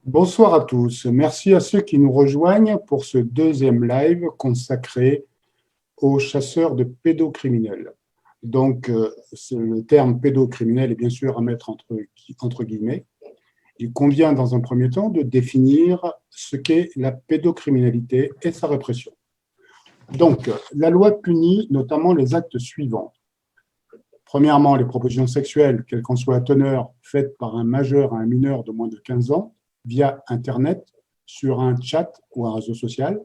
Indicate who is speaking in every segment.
Speaker 1: Bonsoir à tous. Merci à ceux qui nous rejoignent pour ce deuxième live consacré aux chasseurs de pédocriminels. Donc, le terme pédocriminel est bien sûr à mettre entre guillemets. Il convient dans un premier temps de définir ce qu'est la pédocriminalité et sa répression. Donc, la loi punit notamment les actes suivants. Premièrement, les propositions sexuelles, quelle qu'en soit la teneur, faites par un majeur à un mineur de moins de 15 ans via Internet, sur un chat ou un réseau social.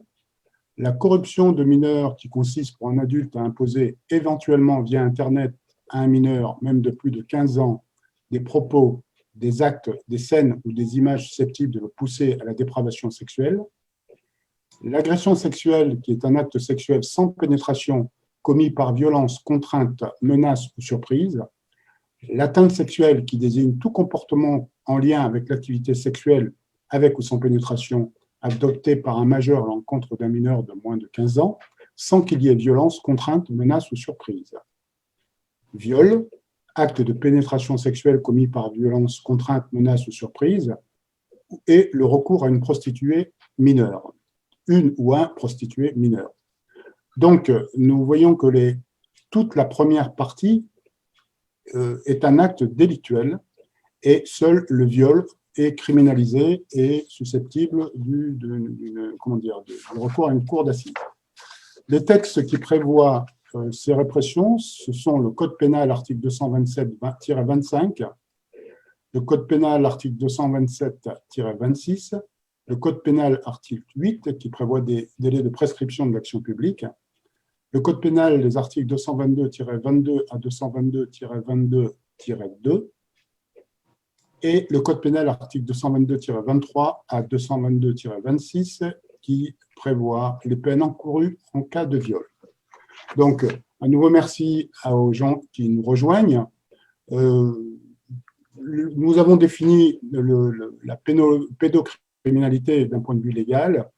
Speaker 1: La corruption de mineurs qui consiste pour un adulte à imposer éventuellement via Internet à un mineur, même de plus de 15 ans, des propos, des actes, des scènes ou des images susceptibles de le pousser à la dépravation sexuelle. L'agression sexuelle, qui est un acte sexuel sans pénétration commis par violence, contrainte, menace ou surprise. L'atteinte sexuelle, qui désigne tout comportement en lien avec l'activité sexuelle, avec ou sans pénétration, adopté par un majeur à l'encontre d'un mineur de moins de 15 ans, sans qu'il y ait violence, contrainte, menace ou surprise. Viol, acte de pénétration sexuelle commis par violence, contrainte, menace ou surprise, et le recours à une prostituée mineure, une ou un prostitué mineur. Donc, nous voyons que toute la première partie est un acte délictuel et seul le viol est criminalisé et susceptible du recours à une cour d'assises. Les textes qui prévoient ces répressions, ce sont le Code pénal, article 227-25, le Code pénal, article 227-26, le Code pénal, article 8, qui prévoit des délais de prescription de l'action publique, le Code pénal, les articles 222-22 à 222-22-2, et le Code pénal, article 222-23 à 222-26, qui prévoit les peines encourues en cas de viol. Donc, un nouveau merci aux gens qui nous rejoignent. Nous avons défini la pédocriminalité d'un point de vue légal,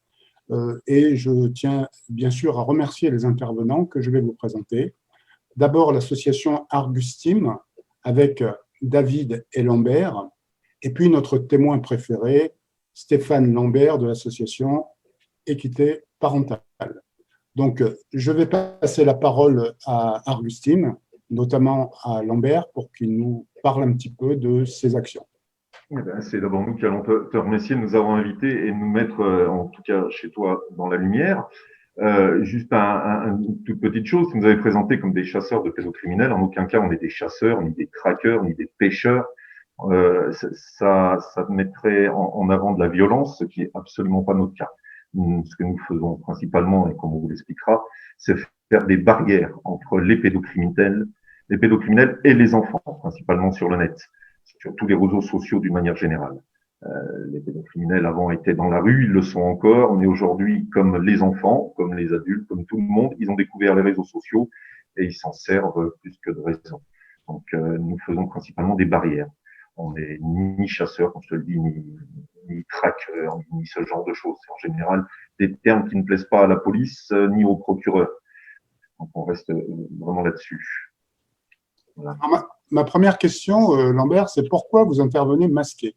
Speaker 1: et je tiens bien sûr à remercier les intervenants que je vais vous présenter. D'abord, l'association Argustime avec David et Lambert, et puis notre témoin préféré, Stéphane Lambert de l'association Équité Parentale. Donc, je vais passer la parole à Argustime, notamment à Lambert, pour qu'il nous parle un petit peu de ses actions.
Speaker 2: C'est d'abord nous qui allons te remercier de nous avoir invités et de nous mettre, en tout cas chez toi, dans la lumière. Juste une toute petite chose, vous nous avez présenté comme des chasseurs de pédocriminels. En aucun cas, on est des chasseurs, ni des traqueurs, ni des pêcheurs. Ça mettrait en avant de la violence, ce qui est absolument pas notre cas. Ce que nous faisons principalement, et comme on vous l'expliquera, c'est faire des barrières entre les pédocriminels et les enfants, principalement sur le net, sur tous les réseaux sociaux d'une manière générale. Les pédocriminels avant étaient dans la rue, ils le sont encore, mais aujourd'hui, comme les enfants, comme les adultes, comme tout le monde, ils ont découvert les réseaux sociaux et ils s'en servent plus que de raison. Donc, nous faisons principalement des barrières. On n'est ni chasseurs, comme je te le dis, ni traqueurs, ni ce genre de choses. C'est en général des termes qui ne plaisent pas à la police ni au procureur. Donc, on reste vraiment là-dessus.
Speaker 1: Voilà. Ma première question, Lambert, c'est pourquoi vous intervenez masqué?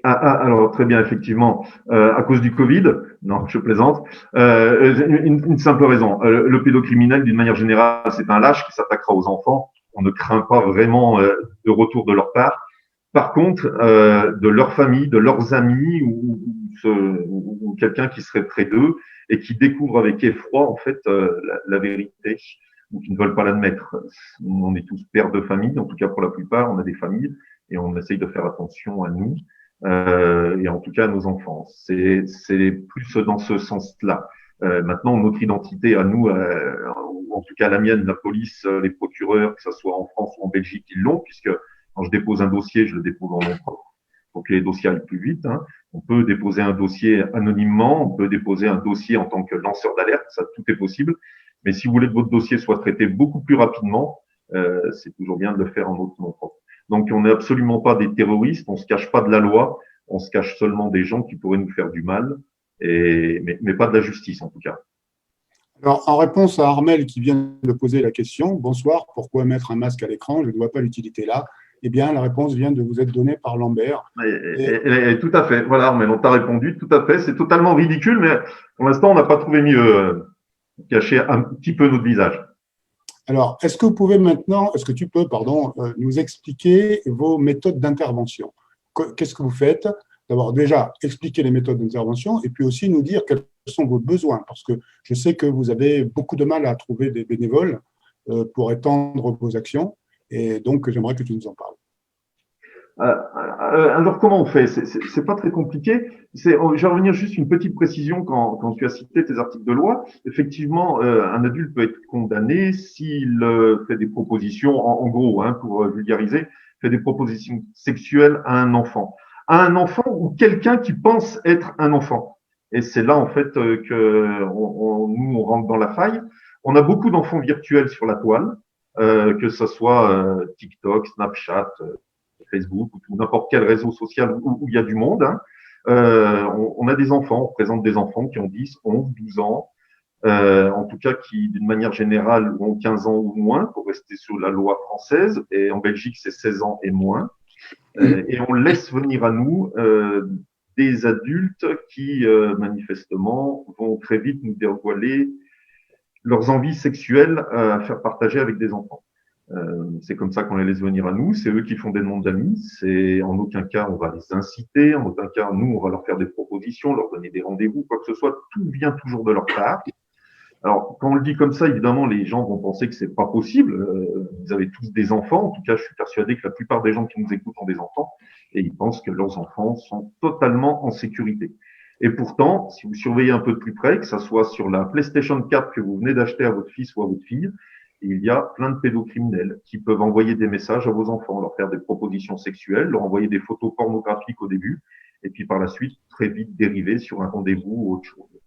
Speaker 2: Alors très bien, effectivement, à cause du Covid, non, je plaisante. Une simple raison, le pédocriminel, d'une manière générale, c'est un lâche qui s'attaquera aux enfants. On ne craint pas vraiment de retour de leur part. Par contre, de leur famille, de leurs amis ou quelqu'un qui serait près d'eux et qui découvre avec effroi en fait la vérité ou qui ne veulent pas l'admettre. On est tous pères de famille, en tout cas pour la plupart, on a des familles et on essaye de faire attention à nous. Et en tout cas à nos enfants. C'est plus dans ce sens-là. Maintenant, notre identité à nous, en tout cas la mienne, la police, les procureurs, que ce soit en France ou en Belgique, ils l'ont, puisque quand je dépose un dossier, je le dépose en nom propre pour que les dossiers aillent plus vite. Hein. On peut déposer un dossier anonymement, on peut déposer un dossier en tant que lanceur d'alerte, ça tout est possible. Mais si vous voulez que votre dossier soit traité beaucoup plus rapidement, c'est toujours bien de le faire en nom propre. Donc, on n'est absolument pas des terroristes, on se cache pas de la loi, on se cache seulement des gens qui pourraient nous faire du mal, mais pas de la justice en tout cas.
Speaker 1: Alors, en réponse à Armel qui vient de poser la question, bonsoir, pourquoi mettre un masque à l'écran? Je ne vois pas l'utilité là. Eh bien, la réponse vient de vous être donnée par Lambert.
Speaker 2: Tout à fait. Voilà, mais on t'a répondu, tout à fait. C'est totalement ridicule, mais pour l'instant, on n'a pas trouvé mieux cacher un petit peu notre visage.
Speaker 1: Alors, est-ce que tu peux, pardon, nous expliquer vos méthodes d'intervention? Qu'est-ce que vous faites? D'abord, déjà, expliquer les méthodes d'intervention et puis aussi nous dire quels sont vos besoins, parce que je sais que vous avez beaucoup de mal à trouver des bénévoles pour étendre vos actions, et donc j'aimerais que tu nous en parles.
Speaker 2: Alors, comment on fait? C'est pas très compliqué. Je vais revenir juste une petite précision quand tu as cité tes articles de loi. Effectivement, un adulte peut être condamné s'il fait des propositions, en gros, hein, pour vulgariser, fait des propositions sexuelles à un enfant ou quelqu'un qui pense être un enfant. Et c'est là, en fait, que nous, on rentre dans la faille. On a beaucoup d'enfants virtuels sur la toile, que ce soit TikTok, Snapchat, Facebook ou n'importe quel réseau social où il y a du monde. Hein. On a des enfants, on présente des enfants qui ont 10, 11, 12 ans, en tout cas qui, d'une manière générale, ont 15 ans ou moins, pour rester sur la loi française, et en Belgique, c'est 16 ans et moins. Et on laisse venir à nous des adultes qui, manifestement, vont très vite nous dévoiler leurs envies sexuelles à faire partager avec des enfants. C'est comme ça qu'on les laisse venir à nous. C'est eux qui font des demandes d'amis. C'est en aucun cas on va les inciter. En aucun cas nous on va leur faire des propositions, leur donner des rendez-vous, quoi que ce soit. Tout vient toujours de leur part. Alors quand on le dit comme ça, évidemment les gens vont penser que c'est pas possible. Vous avez tous des enfants. En tout cas, je suis persuadé que la plupart des gens qui nous écoutent ont des enfants et ils pensent que leurs enfants sont totalement en sécurité. Et pourtant, si vous surveillez un peu de plus près, que ça soit sur la PlayStation 4 que vous venez d'acheter à votre fils ou à votre fille, il y a plein de pédocriminels qui peuvent envoyer des messages à vos enfants, leur faire des propositions sexuelles, leur envoyer des photos pornographiques au début, et puis par la suite, très vite dériver sur un rendez-vous ou autre chose.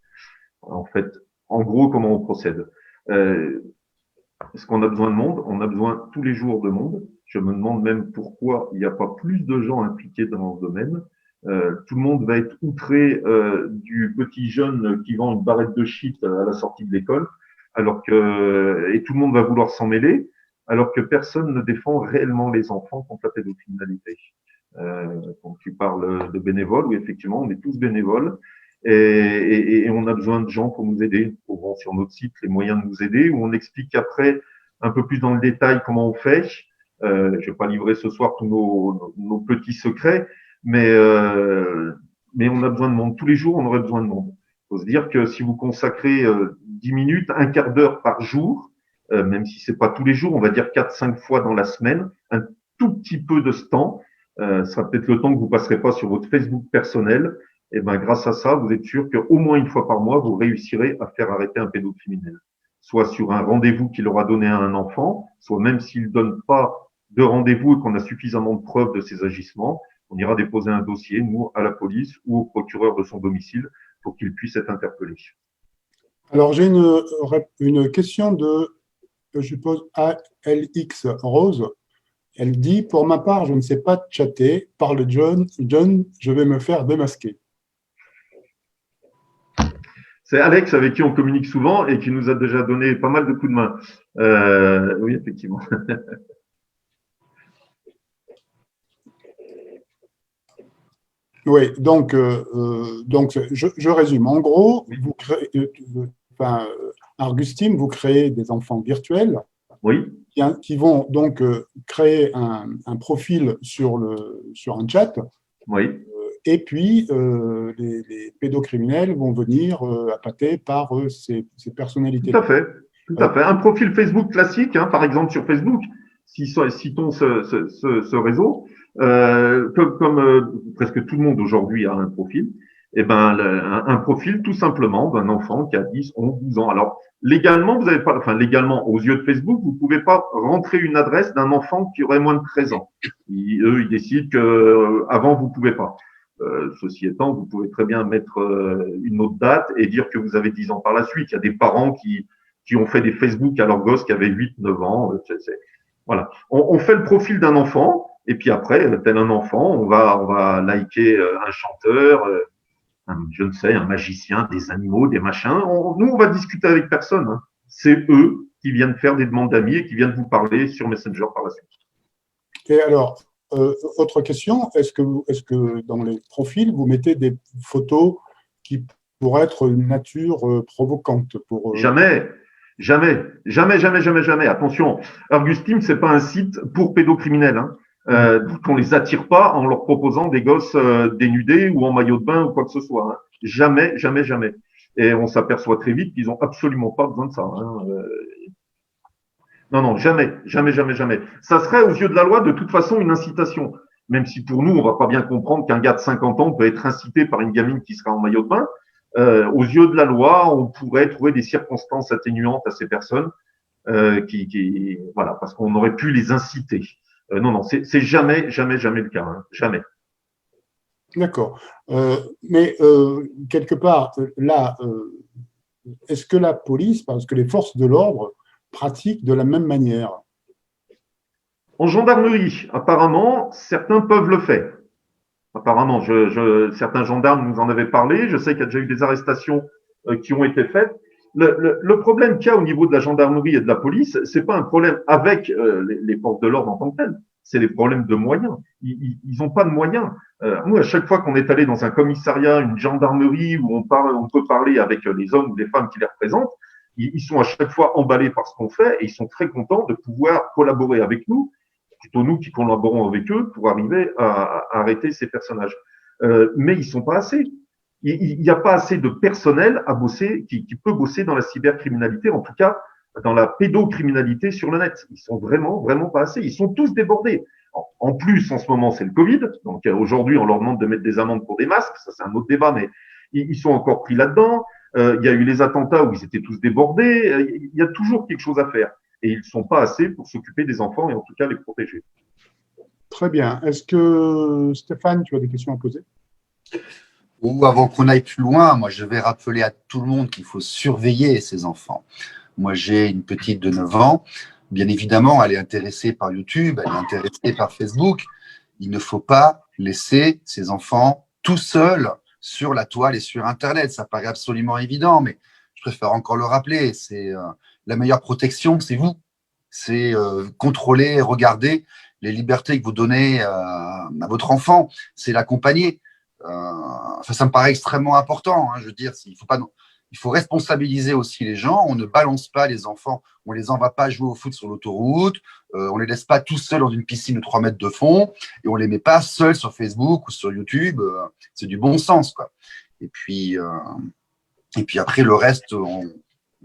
Speaker 2: En fait, en gros, comment on procède? Est-ce qu'on a besoin de monde? On a besoin tous les jours de monde. Je me demande même pourquoi il n'y a pas plus de gens impliqués dans ce domaine. Tout le monde va être outré du petit jeune qui vend une barrette de shit à la sortie de l'école, alors que et tout le monde va vouloir s'en mêler, alors que personne ne défend réellement les enfants contre la pédocriminalité. Quand tu parles de bénévoles, oui effectivement, on est tous bénévoles et on a besoin de gens pour nous aider. On voit sur notre site les moyens de nous aider, où on explique après un peu plus dans le détail comment on fait. Je vais pas livrer ce soir tous nos petits secrets, mais on a besoin de monde. Tous les jours, on aurait besoin de monde. Il faut se dire que si vous consacrez 10 minutes, un quart d'heure par jour, même si c'est pas tous les jours, on va dire 4-5 fois dans la semaine, un tout petit peu de ce temps, ce sera peut-être le temps que vous passerez pas sur votre Facebook personnel. Et ben grâce à ça, vous êtes sûr qu'au moins une fois par mois, vous réussirez à faire arrêter un pédocriminel. Soit sur un rendez-vous qu'il aura donné à un enfant, soit même s'il donne pas de rendez-vous et qu'on a suffisamment de preuves de ses agissements, on ira déposer un dossier, nous, à la police ou au procureur de son domicile pour qu'il puisse être interpellé.
Speaker 1: Alors, j'ai une question de, je suppose, ALX Rose. Elle dit, pour ma part, je ne sais pas chatter. Parle John, je vais me faire démasquer.
Speaker 2: C'est Alex avec qui on communique souvent et qui nous a déjà donné pas mal de coups de main. Oui, effectivement.
Speaker 1: Oui, donc je résume. En gros, vous créez, Argustine, vous créez des enfants virtuels
Speaker 2: Oui.
Speaker 1: qui vont donc créer un profil sur un chat.
Speaker 2: Oui.
Speaker 1: Et puis, les pédocriminels vont venir appâtés par ces personnalités.
Speaker 2: Tout à fait. Tout à fait. Un profil Facebook classique, hein, par exemple sur Facebook, citons ce réseau, comme presque tout le monde aujourd'hui a un profil, et ben un profil tout simplement d'un enfant qui a 10, 11, 12 ans. Alors légalement, vous avez pas, enfin légalement aux yeux de Facebook, vous pouvez pas rentrer une adresse d'un enfant qui aurait moins de 13 ans. Eux, ils décident que avant vous pouvez pas. Ceci étant, vous pouvez très bien mettre une autre date et dire que vous avez 10 ans par la suite. Il y a des parents qui ont fait des Facebook à leurs gosses qui avaient 8, 9 ans. Voilà. On fait le profil d'un enfant et puis après, tel un enfant, on va liker un chanteur, je ne sais, un magicien, des animaux, des machins. Nous, on va discuter avec personne. Hein. C'est eux qui viennent faire des demandes d'amis et qui viennent vous parler sur Messenger par la suite.
Speaker 1: Et alors, autre question, est-ce que dans les profils, vous mettez des photos qui pourraient être une nature provocante pour,
Speaker 2: Jamais, jamais, jamais, jamais, jamais, jamais. Attention, Augustine, c'est pas un site pour pédocriminels. Hein. Donc on les attire pas en leur proposant des gosses dénudés ou en maillot de bain ou quoi que ce soit. Hein. Jamais, jamais, jamais. Et on s'aperçoit très vite qu'ils ont absolument pas besoin de ça. Hein. Non, non, jamais, jamais, jamais, jamais. Ça serait aux yeux de la loi de toute façon une incitation. Même si pour nous, on va pas bien comprendre qu'un gars de 50 ans peut être incité par une gamine qui sera en maillot de bain. Aux yeux de la loi, on pourrait trouver des circonstances atténuantes à ces personnes voilà, parce qu'on aurait pu les inciter. Non, non, c'est jamais, jamais, jamais le cas, hein, jamais.
Speaker 1: D'accord. Mais quelque part, là, est-ce que la police, parce que les forces de l'ordre pratiquent de la même manière?
Speaker 2: En gendarmerie, apparemment, certains peuvent le faire. Apparemment, certains gendarmes nous en avaient parlé. Je sais qu'il y a déjà eu des arrestations qui ont été faites. Le problème qu'il y a au niveau de la gendarmerie et de la police, c'est pas un problème avec les forces de l'ordre en tant que telles. C'est les problèmes de moyens. Ils n'ont pas de moyens. Nous, à chaque fois qu'on est allé dans un commissariat, une gendarmerie où on peut parler avec les hommes ou les femmes qui les représentent, ils sont à chaque fois emballés par ce qu'on fait et ils sont très contents de pouvoir collaborer avec nous, plutôt nous qui collaborons avec eux pour arriver à arrêter ces personnages. Mais ils sont pas assez. Il n'y a pas assez de personnel à bosser qui peut bosser dans la cybercriminalité, en tout cas dans la pédocriminalité sur le net. Ils sont vraiment, vraiment pas assez. Ils sont tous débordés. En plus, en ce moment, c'est le Covid. Donc aujourd'hui, on leur demande de mettre des amendes pour des masques. Ça, c'est un autre débat, mais ils sont encore pris là-dedans. Il y a eu les attentats où ils étaient tous débordés. Il y a toujours quelque chose à faire. Et ils ne sont pas assez pour s'occuper des enfants et en tout cas les protéger.
Speaker 1: Très bien. Est-ce que, Stéphane, tu as des questions à poser?
Speaker 3: Ou avant qu'on aille plus loin, moi je vais rappeler à tout le monde qu'il faut surveiller ses enfants. Moi j'ai une petite de 9 ans. Bien évidemment, elle est intéressée par YouTube, elle est intéressée par Facebook. Il ne faut pas laisser ses enfants tout seuls sur la toile et sur Internet. Ça paraît absolument évident, mais je préfère encore le rappeler. C'est la meilleure protection, c'est vous. C'est contrôler, regarder les libertés que vous donnez à votre enfant. C'est l'accompagner. Ça me paraît extrêmement important. Hein, je veux dire, il faut responsabiliser aussi les gens. On ne balance pas les enfants, on les envoie pas jouer au foot sur l'autoroute, on les laisse pas tout seuls dans une piscine de 3 mètres de fond et on les met pas seuls sur Facebook ou sur YouTube. C'est du bon sens, quoi. Et puis après le reste, on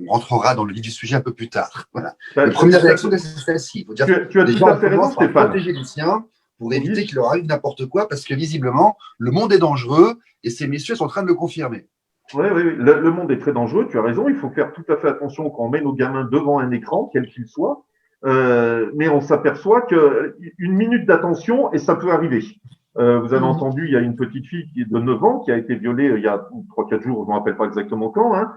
Speaker 3: rentrera dans le vif du sujet un peu plus tard. Voilà. La première réaction, c'est celle-ci. Il faut dire
Speaker 2: tu as tout à fait raison, Stéphane.
Speaker 3: Protéger les siens pour éviter qu'il leur arrive n'importe quoi, parce que visiblement, le monde est dangereux et ces messieurs sont en train de le confirmer.
Speaker 2: Oui, oui, oui. Le monde est très dangereux, tu as raison. Il faut faire tout à fait attention quand on met nos gamins devant un écran, quel qu'il soit. Mais on s'aperçoit qu'une minute d'attention, et ça peut arriver. Vous avez entendu, il y a une petite fille de 9 ans qui a été violée il y a 3-4 jours, je ne me rappelle pas exactement quand. Hein.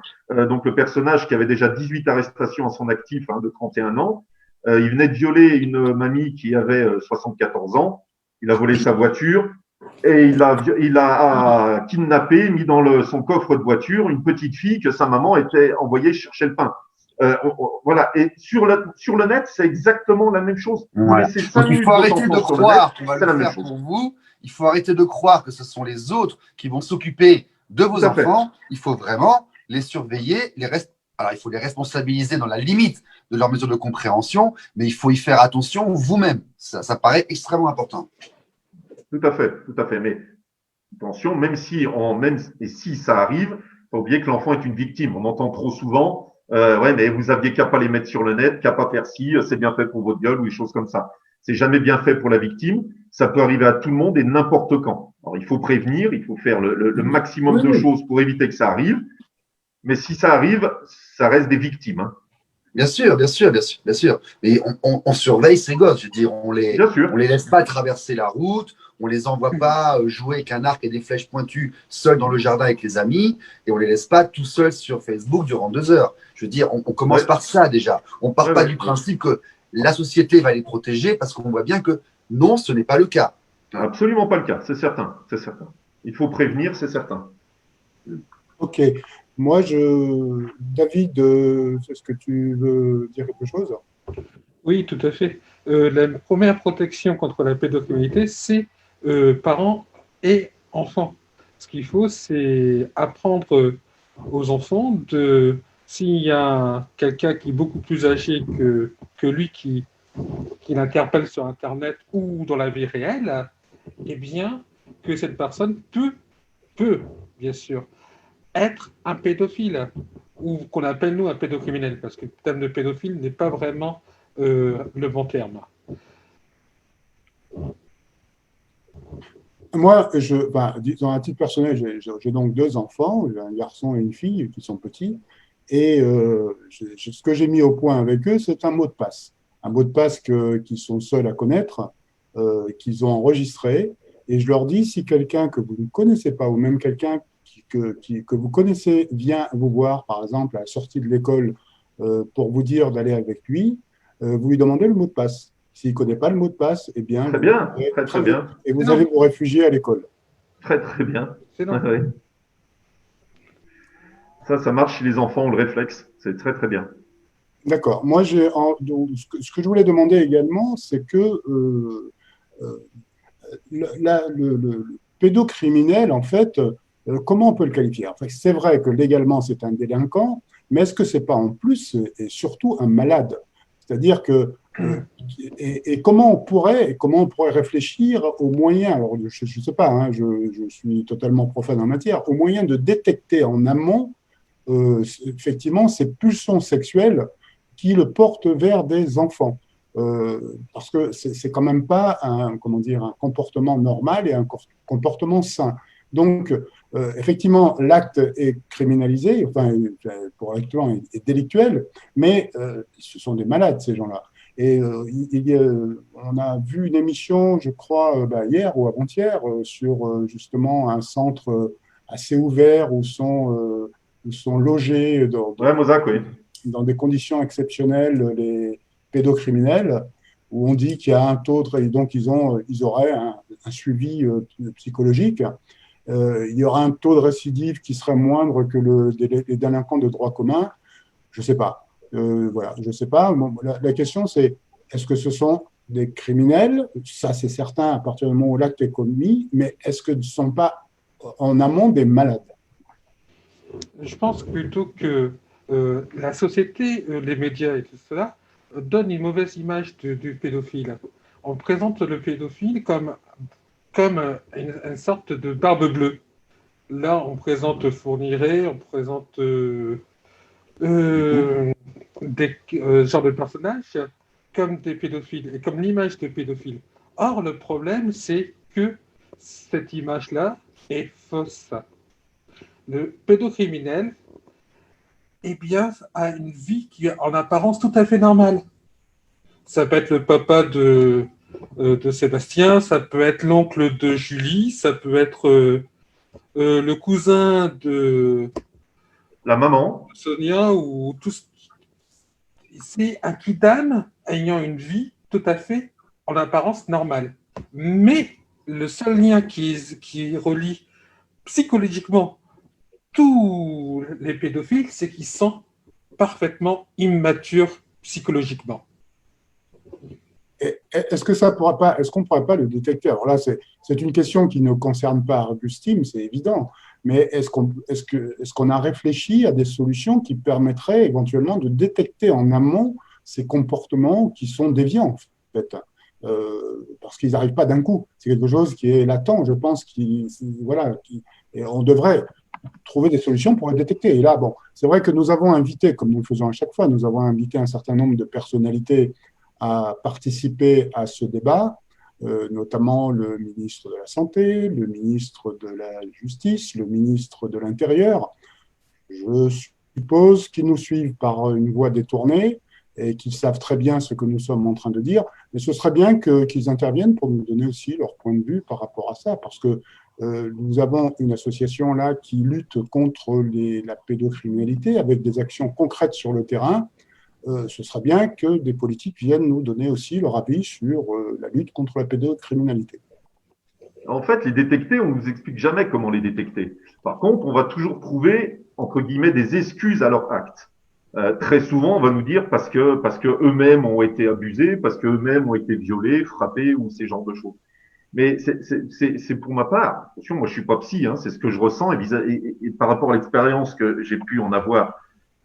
Speaker 2: Donc le personnage qui avait déjà 18 arrestations à son actif, hein, de 31 ans, il venait de violer une mamie qui avait 74 ans. Il a volé sa voiture et il a kidnappé, mis dans son coffre de voiture une petite fille que sa maman était envoyée chercher le pain. Voilà. Et sur le net, c'est exactement la même chose.
Speaker 3: Ouais. Donc, il faut arrêter de croire qu'on va le faire pour vous. Il faut arrêter de croire que ce sont les autres qui vont s'occuper de vos enfants. Il faut vraiment les surveiller, alors, il faut les responsabiliser dans la limite de leur mesure de compréhension, mais il faut y faire attention vous-même. Ça paraît extrêmement important.
Speaker 2: Tout à fait, tout à fait. Mais attention, même si ça arrive, faut pas oublier que l'enfant est une victime. On entend trop souvent, ouais, mais vous aviez qu'à pas les mettre sur le net, qu'à pas faire ci, c'est bien fait pour votre gueule ou des choses comme ça. C'est jamais bien fait pour la victime. Ça peut arriver à tout le monde et n'importe quand. Alors, il faut prévenir, il faut faire le maximum de choses pour éviter que ça arrive. Mais si ça arrive, ça reste des victimes. Hein.
Speaker 3: Bien sûr, bien sûr, bien sûr, bien sûr. Mais on surveille ces gosses. Je veux dire, on les laisse pas traverser la route, on les envoie pas jouer avec un arc et des flèches pointues seuls dans le jardin avec les amis, et on les laisse pas tout seuls sur Facebook durant 2 heures. Je veux dire, on commence par ça déjà. On part pas du principe que la société va les protéger, parce qu'on voit bien que non, ce n'est pas le cas.
Speaker 2: Absolument pas le cas, c'est certain, c'est certain. Il faut prévenir, c'est certain.
Speaker 1: Ok. Moi, David, est-ce que tu veux dire quelque chose?
Speaker 4: Oui, tout à fait. la première protection contre la pédocriminalité, c'est parents et enfants. Ce qu'il faut, c'est apprendre aux enfants s'il y a quelqu'un qui est beaucoup plus âgé que lui qui l'interpelle sur Internet ou dans la vie réelle, eh bien, que cette personne peut, bien sûr, être un pédophile, ou qu'on appelle nous un pédocriminel, parce que le terme de pédophile n'est pas vraiment le bon terme.
Speaker 1: Moi, disons, à titre personnel, j'ai donc 2 enfants, un garçon et une fille qui sont petits, et ce que j'ai mis au point avec eux, c'est un mot de passe. Un mot de passe qu'ils sont seuls à connaître, qu'ils ont enregistré, et je leur dis, si quelqu'un que vous ne connaissez pas, ou même quelqu'un que vous connaissez vient vous voir, par exemple, à la sortie de l'école, pour vous dire d'aller avec lui, vous lui demandez le mot de passe. S'il ne connaît pas le mot de passe, eh bien,
Speaker 2: Très bien, très très
Speaker 1: vite.
Speaker 2: bien.
Speaker 1: Et vous allez vous réfugier à l'école.
Speaker 2: Très très bien.
Speaker 4: C'est non.
Speaker 2: Ouais. Ça marche si les enfants ont le réflexe. C'est très très bien.
Speaker 1: D'accord. Moi, donc, ce que je voulais demander également, c'est que euh, le pédocriminel, en fait, comment on peut le qualifier? En fait, c'est vrai que légalement, c'est un délinquant, mais est-ce que c'est pas en plus et surtout un malade? C'est-à-dire que et comment on pourrait réfléchir aux moyens, alors je ne sais pas, hein, je suis totalement profane en matière, aux moyens de détecter en amont effectivement ces pulsions sexuelles qui le portent vers des enfants. Parce que c'est quand même pas comment dire, un comportement normal et un comportement sain. Donc, effectivement, l'acte est criminalisé, enfin, pour l'actuel est délictuel, mais ce sont des malades, ces gens-là. Et on a vu une émission, je crois, hier ou avant-hier, sur justement un centre assez ouvert où sont logés
Speaker 2: Ouais, Mozac, oui.
Speaker 1: dans des conditions exceptionnelles les pédocriminels, où on dit qu'il y a un taux de, donc ils auraient un suivi psychologique. Il y aura un taux de récidive qui serait moindre que les délinquants de droit commun. Je ne sais pas. Voilà, je ne sais pas. La question, c'est est-ce que ce sont des criminels? Ça, c'est certain à partir du moment où l'acte est commis, mais est-ce que ce ne sont pas en amont des malades?
Speaker 4: Je pense plutôt que la société, les médias et tout cela donnent une mauvaise image du pédophile. On présente le pédophile comme une sorte de barbe bleue. Là, on présente Fourniret, on présente des genres de personnages comme des pédophiles et comme l'image de pédophile. Or, le problème, c'est que cette image-là est fausse. Le pédocriminel, eh bien, a une vie qui est en apparence tout à fait normale. Ça peut être le papa de Sébastien, ça peut être l'oncle de Julie, ça peut être le cousin de
Speaker 2: La maman.
Speaker 4: Sonia ou tout. C'est un kidam ayant une vie tout à fait en apparence normale. Mais le seul lien qui relie psychologiquement tous les pédophiles, c'est qu'ils sont parfaitement immatures psychologiquement.
Speaker 1: Est-ce qu'on ne pourrait pas le détecter? Alors là, c'est une question qui ne concerne pas Augustine, c'est évident, mais est-ce qu'on a réfléchi à des solutions qui permettraient éventuellement de détecter en amont ces comportements qui sont déviants, en fait, parce qu'ils n'arrivent pas d'un coup. C'est quelque chose qui est latent, je pense, et on devrait trouver des solutions pour le détecter. Et là, bon, c'est vrai que nous avons invité, comme nous le faisons à chaque fois, nous avons invité un certain nombre de personnalités à participer à ce débat, notamment le ministre de la Santé, le ministre de la Justice, le ministre de l'Intérieur. Je suppose qu'ils nous suivent par une voie détournée et qu'ils savent très bien ce que nous sommes en train de dire, mais ce serait bien qu'ils interviennent pour nous donner aussi leur point de vue par rapport à ça, parce que nous avons une association là qui lutte contre la pédocriminalité avec des actions concrètes sur le terrain. Ce serait bien que des politiques viennent nous donner aussi leur avis sur la lutte contre la pédocriminalité.
Speaker 2: En fait, les détecter, on ne nous explique jamais comment les détecter. Par contre, on va toujours trouver, entre guillemets, des excuses à leur acte. Très souvent, on va nous dire parce que eux-mêmes ont été abusés, parce que eux-mêmes ont été violés, frappés ou ces genres de choses. Mais c'est pour ma part. Attention, moi je suis pas psy, hein, c'est ce que je ressens et par rapport à l'expérience que j'ai pu en avoir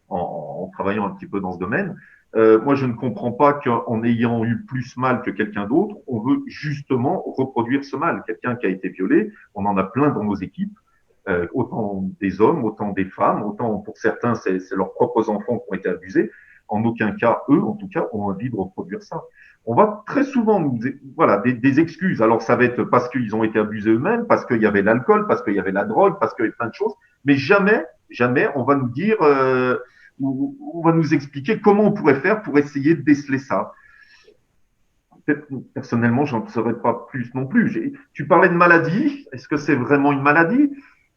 Speaker 2: en travaillant un petit peu dans ce domaine. Moi, je ne comprends pas qu'en ayant eu plus mal que quelqu'un d'autre, on veut justement reproduire ce mal. Quelqu'un qui a été violé, on en a plein dans nos équipes, autant des hommes, autant des femmes, autant pour certains, c'est leurs propres enfants qui ont été abusés. En aucun cas, eux, en tout cas, ont envie de reproduire ça. On va très souvent nous, voilà, des excuses. Alors, ça va être parce qu'ils ont été abusés eux-mêmes, parce qu'il y avait l'alcool, parce qu'il y avait la drogue, parce qu'il y avait plein de choses. Mais jamais, jamais, on va nous dire, on va nous expliquer comment on pourrait faire pour essayer de déceler ça. Peut-être, personnellement, j'en saurais pas plus non plus. Tu parlais de maladie. Est-ce que c'est vraiment une maladie?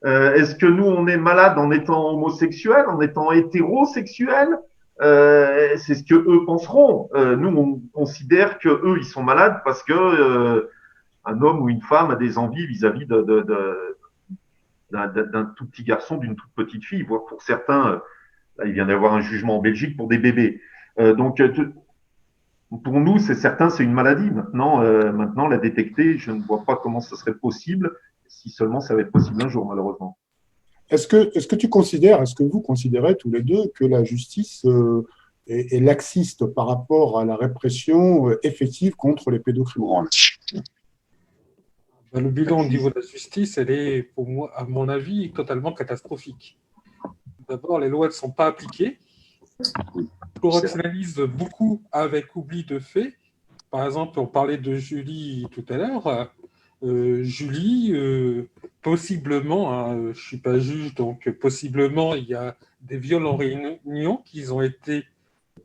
Speaker 2: Est-ce que nous, on est malade en étant homosexuel, en étant hétérosexuel? C'est ce que eux penseront. Nous, on considère que eux, ils sont malades parce que un homme ou une femme a des envies vis-à-vis d'un tout petit garçon, d'une toute petite fille. Voire pour certains, là, il vient d'avoir un jugement en Belgique pour des bébés. Donc, pour nous, c'est certain, c'est une maladie. Maintenant, la détecter, je ne vois pas comment ce serait possible, si seulement ça va être possible un jour, malheureusement.
Speaker 1: Est-ce que vous considérez tous les deux que la justice est laxiste par rapport à la répression effective contre les pédocriminels?
Speaker 4: Le bilan au niveau de la justice, elle est, pour moi, à mon avis, totalement catastrophique. D'abord, les lois ne sont pas appliquées. On correctionnalise beaucoup avec oubli de fait. Par exemple, on parlait de Julie tout à l'heure. Julie, possiblement, hein, je ne suis pas juge, donc possiblement, il y a des viols en réunion qui ont été,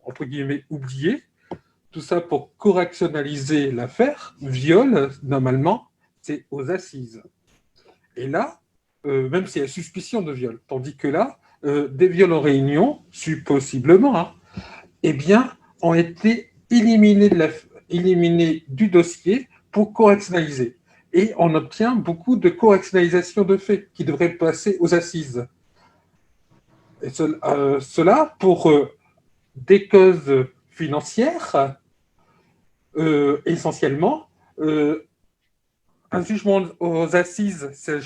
Speaker 4: entre guillemets, oubliés. Tout ça pour correctionnaliser l'affaire. Viol, normalement, c'est aux assises. Et là, même s'il y a suspicion de viol, tandis que là, des viols en réunion, possiblement, hein, eh bien, ont été éliminés du dossier pour correctionnaliser. Et on obtient beaucoup de correctionnalisation de faits qui devraient passer aux assises. Et cela pour des causes financières, essentiellement. Un jugement aux assises, c'est un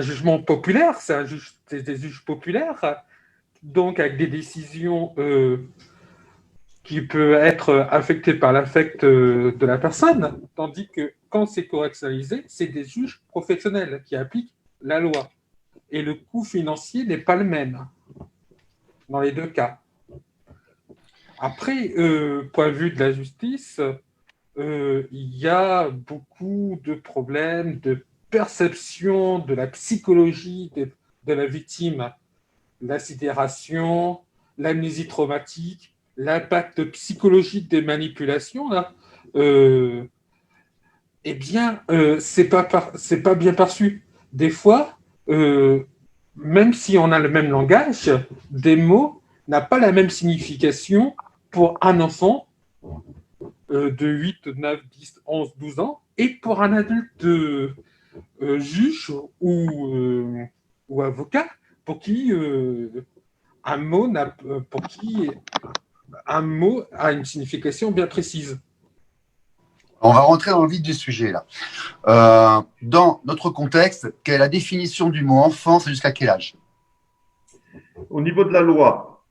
Speaker 4: jugement populaire, c'est des juges populaires, donc avec des décisions qui peuvent être affectées par l'affect de la personne, tandis que quand c'est correctionnalisé, c'est des juges professionnels qui appliquent la loi. Et le coût financier n'est pas le même dans les deux cas. Après, point de vue de la justice, il y a beaucoup de problèmes de perception de la psychologie de la victime, la sidération, l'amnésie traumatique, l'impact psychologique des manipulations, là, eh bien, c'est pas bien perçu. Des fois, même si on a le même langage, des mots n'ont pas la même signification pour un enfant de 8, 9, 10, 11, 12 ans et pour un adulte juge ou avocat pour qui un mot a une signification bien précise.
Speaker 3: On va rentrer dans le vif du sujet là. Dans notre contexte, quelle est la définition du mot enfant? C'est jusqu'à quel âge?
Speaker 2: Au niveau de la loi,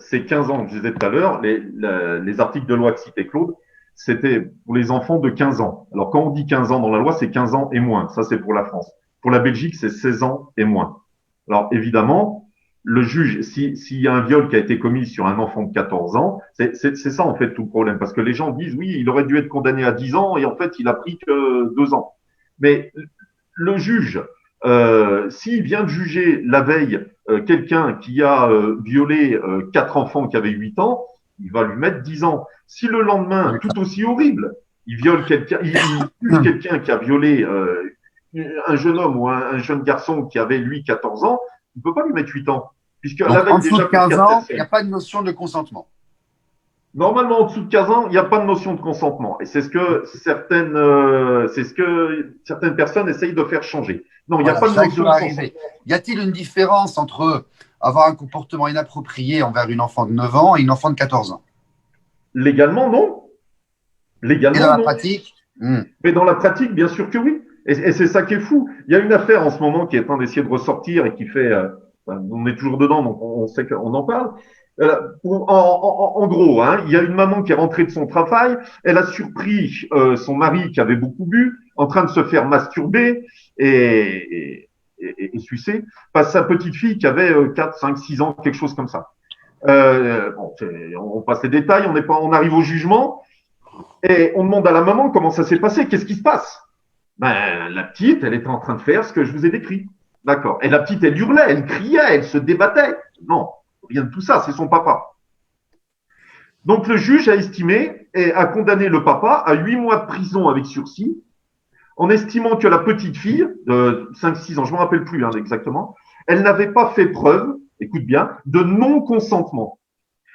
Speaker 2: c'est 15 ans, je disais tout à l'heure, les articles de loi que citait Claude, c'était pour les enfants de 15 ans. Alors, quand on dit 15 ans dans la loi, c'est 15 ans et moins. Ça, c'est pour la France. Pour la Belgique, c'est 16 ans et moins. Alors, évidemment, le juge, s'il y a un viol qui a été commis sur un enfant de 14 ans, c'est ça, en fait, tout le problème. Parce que les gens disent, oui, il aurait dû être condamné à 10 ans et en fait, il a pris que 2 ans. Mais le juge, s'il vient de juger la veille quelqu'un qui a violé 4 enfants qui avaient 8 ans, il va lui mettre 10 ans. Si le lendemain, tout aussi horrible, il viole quelqu'un, il tue quelqu'un qui a violé un jeune homme ou un jeune garçon qui avait, lui, 14 ans, il ne peut pas lui mettre 8 ans. Puisque
Speaker 3: donc,
Speaker 2: la veille
Speaker 3: en dessous
Speaker 2: déjà,
Speaker 3: de 15 ans, il n'y a pas de notion de consentement.
Speaker 2: Normalement, en dessous de 15 ans, il n'y a pas de notion de consentement. Et c'est ce que certaines personnes essayent de faire changer. Non, il n'y a
Speaker 3: Voilà,
Speaker 2: pas de
Speaker 3: ça qui
Speaker 2: notion de
Speaker 3: va
Speaker 2: consentement.
Speaker 3: arriver. Y a-t-il une différence entre avoir un comportement inapproprié envers une enfant de 9 ans et une enfant de 14 ans?
Speaker 2: Légalement, non.
Speaker 3: Et dans
Speaker 2: Légalement,
Speaker 3: la
Speaker 2: non.
Speaker 3: pratique,
Speaker 2: Mais dans la pratique, bien sûr que oui. Et c'est ça qui est fou. Il y a une affaire en ce moment qui est en train d'essayer de ressortir et qui fait, enfin, on est toujours dedans, donc on sait qu'on en parle. En gros, hein, il y a une maman qui est rentrée de son travail, elle a surpris son mari qui avait beaucoup bu, en train de se faire masturber et sucer, par sa petite fille qui avait 4, 5, 6 ans, quelque chose comme ça. Bon, on passe les détails, on arrive au jugement et on demande à la maman comment ça s'est passé, qu'est-ce qui se passe. Ben, la petite, elle était en train de faire ce que je vous ai décrit. D'accord. Et la petite, elle hurlait, elle criait, elle se débattait. Non, rien de tout ça, c'est son papa. Donc le juge a estimé et a condamné le papa à 8 mois de prison avec sursis, en estimant que la petite fille de 5-6 ans, je ne me rappelle plus hein, exactement, elle n'avait pas fait preuve, écoute bien, de non-consentement.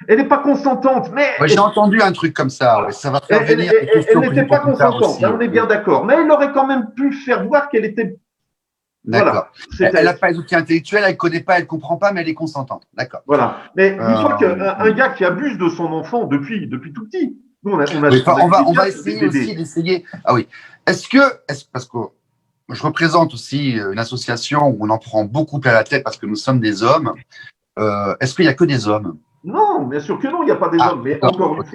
Speaker 2: Elle n'est pas consentante, mais
Speaker 3: ouais, j'ai entendu un truc comme ça. Ouais. Ça va faire venir des
Speaker 2: elle
Speaker 3: questions que
Speaker 2: n'était
Speaker 3: j'ai pour
Speaker 2: pas
Speaker 3: plus tard
Speaker 2: consentante,
Speaker 3: aussi.
Speaker 2: là on est bien d'accord. Mais elle aurait quand même pu faire voir qu'elle était.
Speaker 3: D'accord.
Speaker 2: Voilà.
Speaker 3: Elle n'a pas les outils intellectuels, elle ne connaît pas, elle ne comprend pas, mais elle est consentante. D'accord.
Speaker 2: Voilà. Mais dis-toi qu'un
Speaker 3: Euh,
Speaker 2: gars qui abuse de son enfant depuis tout petit, nous
Speaker 3: oui, enfin,
Speaker 2: on a des
Speaker 3: on va
Speaker 2: pédiatres,
Speaker 3: essayer aussi d'essayer. Ah oui. Parce que je représente aussi une association où on en prend beaucoup plein la tête parce que nous sommes des hommes. Est-ce qu'il n'y a que des hommes?
Speaker 2: Non, bien sûr que non, il n'y a pas des
Speaker 3: Ah,
Speaker 2: hommes.
Speaker 3: d'accord. Ok.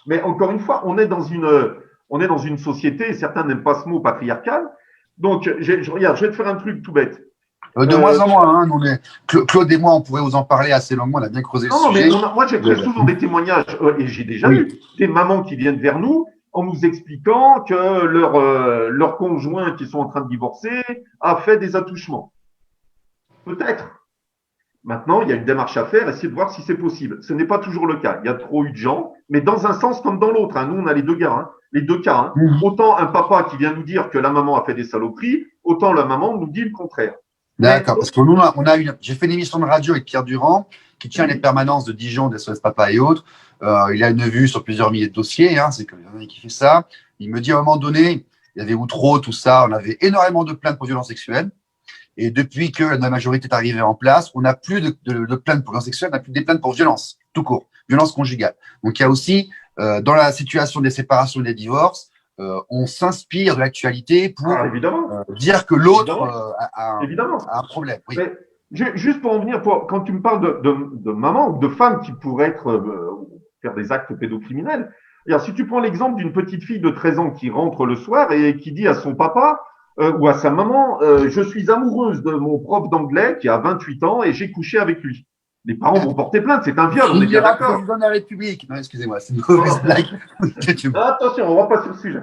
Speaker 2: Mais encore une fois, on est dans une société, et certains n'aiment pas ce mot patriarcal. Donc, regarde, je vais te faire un truc tout bête.
Speaker 3: De moins
Speaker 2: Euh,
Speaker 3: en moins, hein, Claude et moi, on pourrait vous en parler assez longuement, on a bien creusé le
Speaker 2: non, mais
Speaker 3: sujet.
Speaker 2: moi, j'ai très souvent des témoignages, et j'ai déjà
Speaker 3: Oui,
Speaker 2: eu des mamans qui viennent vers nous en nous expliquant que leur conjoint qui sont en train de divorcer a fait des attouchements. Peut-être. Maintenant, il y a une démarche à faire, essayer de voir si c'est possible. Ce n'est pas toujours le cas. Il y a trop eu de gens, mais dans un sens comme dans l'autre. Hein. Nous, on a les deux gars, hein, les deux cas. Hein. Autant un papa qui vient nous dire que la maman a fait des saloperies, autant la maman nous dit le contraire. Mais
Speaker 3: d'accord. Parce que nous, j'ai fait une émission de radio avec Pierre Durand, qui tient les permanences de Dijon, des SOS Papa et autres. Il a une vue sur plusieurs milliers de dossiers, hein, c'est quelqu'un qui fait ça. Il me dit à un moment donné, il y avait Outreau, tout ça, on avait énormément de plaintes pour violences sexuelles. Et depuis que la majorité est arrivée en place, on n'a plus de plaintes pour violence sexuelle, on n'a plus des plaintes pour violence, tout court, violence conjugale. Donc il y a aussi, dans la situation des séparations et des divorces, on s'inspire de l'actualité pour
Speaker 2: évidemment,
Speaker 3: dire que l'autre
Speaker 2: évidemment, évidemment.
Speaker 3: a un problème. Oui.
Speaker 2: Mais juste pour en venir, quand tu me parles de maman ou de femme qui pourrait faire des actes pédocriminels, alors, si tu prends l'exemple d'une petite fille de 13 ans qui rentre le soir et qui dit à son papa ou à sa maman, je suis amoureuse de mon prof d'anglais qui a 28 ans et j'ai couché avec lui. Les parents vont porter plainte, c'est un viol, on est bien
Speaker 3: Finira
Speaker 2: d'accord.
Speaker 3: président de la République. Non, excusez-moi, c'est une mauvaise blague.
Speaker 2: Attention, on va pas sur le sujet.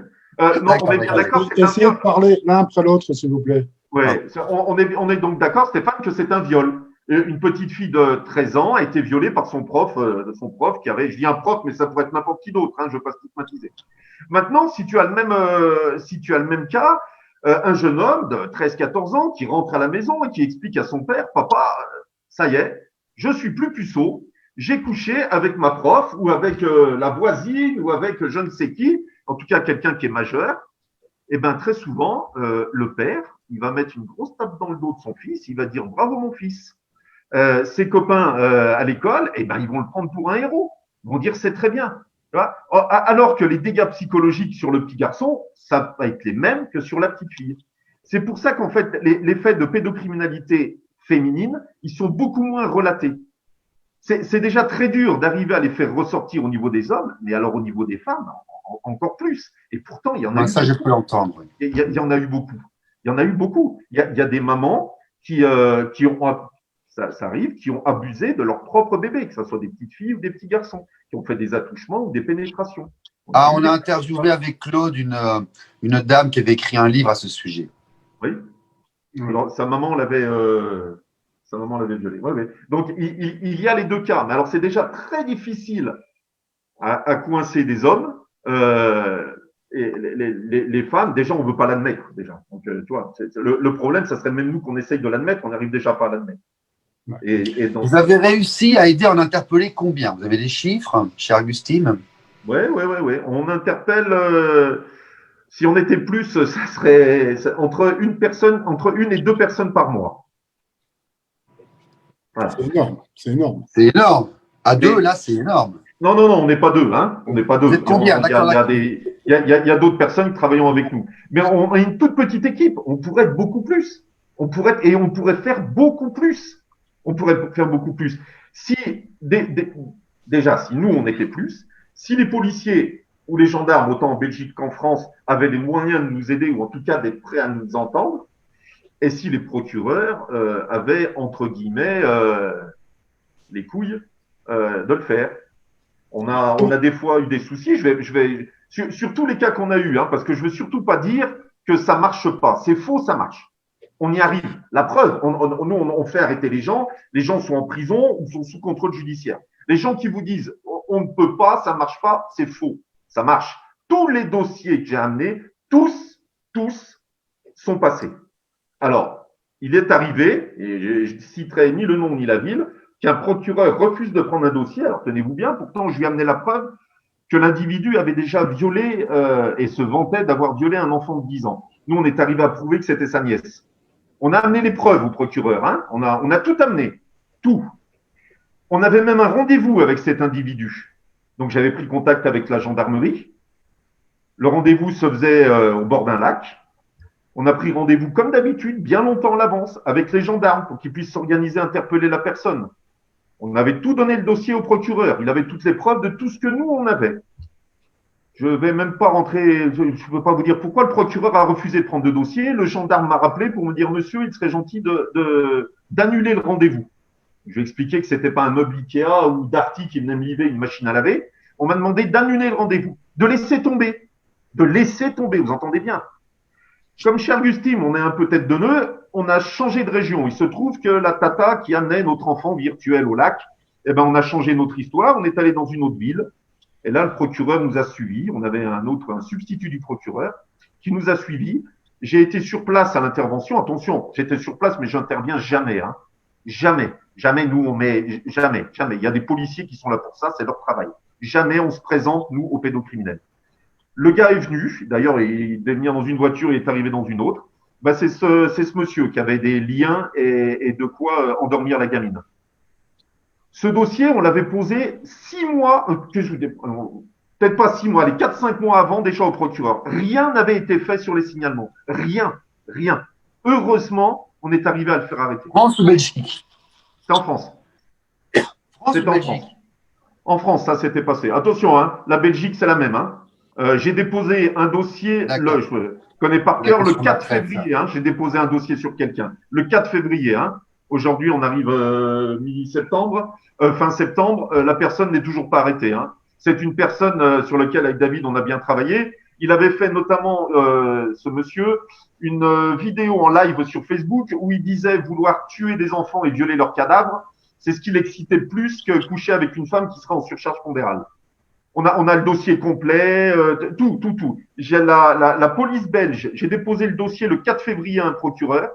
Speaker 2: Non, on est bien d'accord, c'est un
Speaker 1: Essayez de
Speaker 2: viol.
Speaker 1: parler l'un après l'autre, s'il vous plaît.
Speaker 2: Ouais, on est donc d'accord, Stéphane, que c'est un viol. Une petite fille de 13 ans a été violée par son prof, qui avait, je dis un prof, mais ça pourrait être n'importe qui d'autre, hein, je ne veux pas stigmatiser. Maintenant, si tu as le même cas, un jeune homme de 13-14 ans qui rentre à la maison et qui explique à son père, papa, ça y est, je suis plus puceau, j'ai couché avec ma prof ou avec la voisine ou avec je ne sais qui, en tout cas quelqu'un qui est majeur, et bien très souvent, le père, il va mettre une grosse tape dans le dos de son fils, il va dire bravo mon fils. Ses copains à l'école, eh ben, ils vont le prendre pour un héros. Ils vont dire c'est très bien. Tu vois, alors que les dégâts psychologiques sur le petit garçon, ça va être les mêmes que sur la petite fille. C'est pour ça qu'en fait, les faits de pédocriminalité féminine, ils sont beaucoup moins relatés. C'est déjà très dur d'arriver à les faire ressortir au niveau des hommes, mais alors au niveau des femmes, encore plus. Et pourtant, il y en a
Speaker 3: Non,
Speaker 2: eu
Speaker 3: ça, je
Speaker 2: beaucoup.
Speaker 3: peux l'entendre. Oui.
Speaker 2: Il y en a eu beaucoup. Il y en a eu beaucoup. Il y a des mamans qui ont, ça arrive, qui ont abusé de leur propre bébé, que ce soit des petites filles ou des petits garçons, qui ont fait des attouchements ou des pénétrations.
Speaker 3: Ah, on a interviewé avec Claude une dame qui avait écrit un livre à ce sujet.
Speaker 2: Oui. Alors, sa maman l'avait violée. Ouais. Donc, il y a les deux cas. Mais alors, c'est déjà très difficile à coincer des hommes. Et les femmes, déjà, on ne veut pas l'admettre. Déjà. Donc, tu vois, le problème, ça serait même nous qu'on essaye de l'admettre, on n'arrive déjà pas à l'admettre. Et donc,
Speaker 3: Vous avez réussi à aider à en interpeller combien? Vous avez des chiffres, cher Augustine?
Speaker 2: ouais. On interpelle. Si on était plus, ça serait entre une et deux personnes par mois. Voilà.
Speaker 1: C'est énorme, c'est énorme.
Speaker 3: C'est énorme. À deux,
Speaker 2: Mais
Speaker 3: là, c'est énorme.
Speaker 2: non, on n'est pas deux, hein. On n'est pas deux.
Speaker 3: Vous êtes combien?
Speaker 2: Il y a,
Speaker 3: D'accord,
Speaker 2: il y a
Speaker 3: d'accord.
Speaker 2: il y a d'autres personnes qui travaillent avec nous. Mais on a une toute petite équipe. On pourrait être beaucoup plus. On pourrait faire beaucoup plus. On pourrait faire beaucoup plus. Si, déjà, si nous, on était plus, si les policiers ou les gendarmes, autant en Belgique qu'en France, avaient les moyens de nous aider ou en tout cas d'être prêts à nous entendre, et si les procureurs avaient, entre guillemets, les couilles de le faire. On a des fois eu des soucis. Sur tous les cas qu'on a eu, hein, parce que je veux surtout pas dire que ça marche pas. C'est faux, ça marche. On y arrive. La preuve, nous, on fait arrêter les gens. Les gens sont en prison ou sont sous contrôle judiciaire. Les gens qui vous disent on ne peut pas, ça marche pas, c'est faux. Ça marche. Tous les dossiers que j'ai amenés, tous sont passés. Alors, il est arrivé, et je citerai ni le nom ni la ville, qu'un procureur refuse de prendre un dossier. Alors, tenez-vous bien, pourtant, je lui ai amené la preuve que l'individu avait déjà violé et se vantait d'avoir violé un enfant de 10 ans. Nous, on est arrivé à prouver que c'était sa nièce. On a amené les preuves au procureur. Hein. On a tout amené. Tout. On avait même un rendez-vous avec cet individu. Donc, j'avais pris contact avec la gendarmerie. Le rendez-vous se faisait au bord d'un lac. On a pris rendez-vous comme d'habitude, bien longtemps à l'avance, avec les gendarmes pour qu'ils puissent s'organiser, interpeller la personne. On avait tout donné le dossier au procureur. Il avait toutes les preuves de tout ce que nous, on avait. Je ne vais même pas rentrer, je ne peux pas vous dire pourquoi le procureur a refusé de prendre le dossier. Le gendarme m'a rappelé pour me dire, monsieur, il serait gentil d'annuler le rendez-vous. Je lui ai expliqué que ce n'était pas un meuble Ikea ou Darty qui venait me livrer une machine à laver. On m'a demandé d'annuler le rendez-vous, de laisser tomber. De laisser tomber, vous entendez bien. Comme chez Augustine, on est un peu tête de nœud, on a changé de région. Il se trouve que la tata qui amenait notre enfant virtuel au lac, eh ben, on a changé notre histoire, on est allé dans une autre ville. Et là, le procureur nous a suivis. On avait un substitut du procureur qui nous a suivis. J'ai été sur place à l'intervention. Attention, j'étais sur place, mais j'interviens jamais, hein. Jamais. Jamais nous, on met, jamais. Il y a des policiers qui sont là pour ça, c'est leur travail. Jamais on se présente, nous, aux pédocriminels. Le gars est venu, d'ailleurs, il devait venir dans une voiture, il est arrivé dans une autre. Bah, c'est ce monsieur qui avait des liens et de quoi endormir la gamine. Ce dossier, on l'avait posé 6 mois, peut-être pas 6 mois, les 4-5 mois avant déjà au procureur. Rien n'avait été fait sur les signalements. Rien. Heureusement, on est arrivé à le faire arrêter.
Speaker 3: France ou Belgique?
Speaker 2: C'est en France.
Speaker 3: France
Speaker 2: C'est
Speaker 3: ou
Speaker 2: en
Speaker 3: Belgique?
Speaker 2: France. En France, ça s'était passé. Attention, hein, la Belgique, c'est la même. Hein. J'ai déposé un dossier, je connais par cœur, le 4 février. Hein, j'ai déposé un dossier sur quelqu'un. Le 4 février. Hein. Aujourd'hui, on arrive mi-septembre, fin septembre. La personne n'est toujours pas arrêtée. Hein. C'est une personne sur laquelle, avec David, on a bien travaillé. Il avait fait notamment, ce monsieur, une vidéo en live sur Facebook où il disait vouloir tuer des enfants et violer leurs cadavres. C'est ce qui l'excitait le plus que coucher avec une femme qui serait en surcharge pondérale. On a le dossier complet, tout. J'ai la police belge, j'ai déposé le dossier le 4 février à un procureur.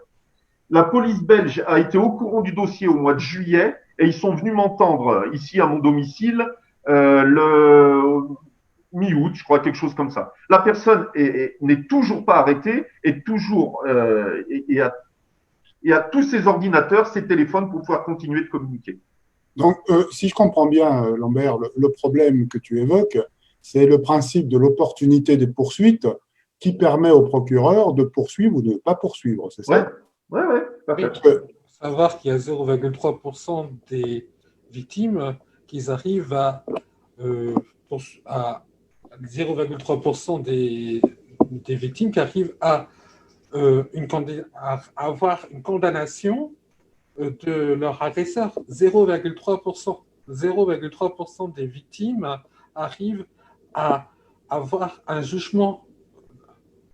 Speaker 2: La police belge a été au courant du dossier au mois de juillet et ils sont venus m'entendre ici à mon domicile le mi-août, je crois, quelque chose comme ça. La personne n'est toujours pas arrêtée et toujours et a tous ses ordinateurs, ses téléphones pour pouvoir continuer de communiquer.
Speaker 1: Donc, si je comprends bien, Lambert, le problème que tu évoques, c'est le principe de l'opportunité des poursuites qui permet au procureur de poursuivre ou de ne pas poursuivre, c'est ça?
Speaker 2: Ouais, parfait.
Speaker 4: Il faut savoir qu'il y a 0,3% des victimes qui arrivent à 0,3% des victimes qui arrivent à avoir une condamnation de leur agresseur. 0,3% des victimes arrivent à avoir un jugement.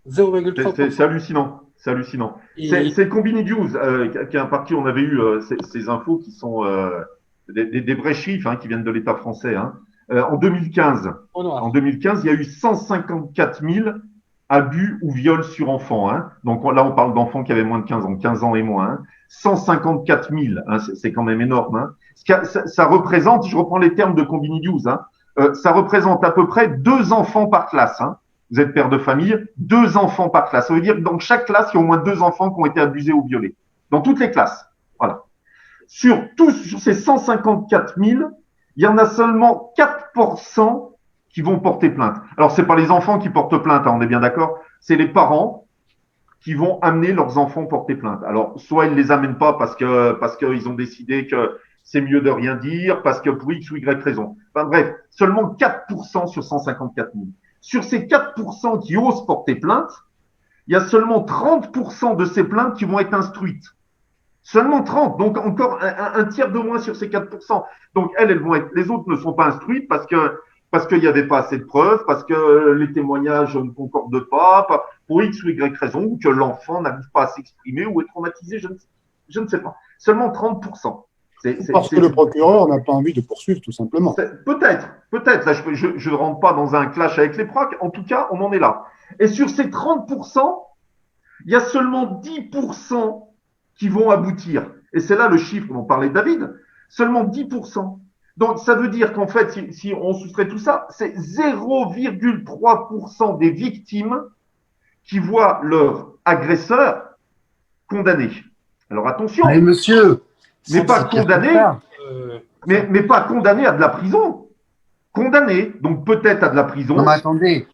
Speaker 4: 0,3%.
Speaker 2: C'est hallucinant. C'est hallucinant. C'est Combini News qui a un parti, on avait eu ces infos qui sont des vrais chiffres qui viennent de l'État français. En 2015, il y a eu 154 abus ou viol sur enfant. Hein. Donc là, on parle d'enfants qui avaient moins de 15 ans et moins. Hein. 154 000, hein, c'est quand même énorme. Hein. Ça représente, je reprends les termes de Combini News, hein, ça représente à peu près 2 enfants par classe. Hein. Vous êtes père de famille, 2 enfants par classe. Ça veut dire que dans chaque classe, il y a au moins 2 enfants qui ont été abusés ou violés. Dans toutes les classes. Voilà. Sur ces 154 000, il y en a seulement 4% qui vont porter plainte. Alors, c'est pas les enfants qui portent plainte, hein, on est bien d'accord. C'est les parents qui vont amener leurs enfants porter plainte. Alors, soit ils les amènent pas parce qu'ils ont décidé que c'est mieux de rien dire, parce que pour X ou Y raison. Enfin bref, seulement 4% sur 154 000. Sur ces 4% qui osent porter plainte, il y a seulement 30% de ces plaintes qui vont être instruites. Seulement 30, donc encore un tiers de moins sur ces 4%. Donc elles vont être, les autres ne sont pas instruites parce qu'il n'y avait pas assez de preuves, parce que les témoignages ne concordent pas, pour X ou Y raison, ou que l'enfant n'arrive pas à s'exprimer ou est traumatisé, je ne sais pas. Seulement 30%.
Speaker 1: Parce que le procureur n'a pas envie de poursuivre, tout simplement.
Speaker 2: Peut-être. Là, je ne rentre pas dans un clash avec les procs. En tout cas, on en est là. Et sur ces 30%, il y a seulement 10% qui vont aboutir. Et c'est là le chiffre dont parlait David. Seulement 10%. Donc, ça veut dire qu'en fait, si on soustrait tout ça, c'est 0,3% des victimes qui voient leur agresseur condamné. Alors, attention.
Speaker 3: Mais monsieur,
Speaker 2: mais pas condamné, mais pas condamné à de la prison. Condamné, donc peut-être à de la prison.
Speaker 3: Non, mais attendez.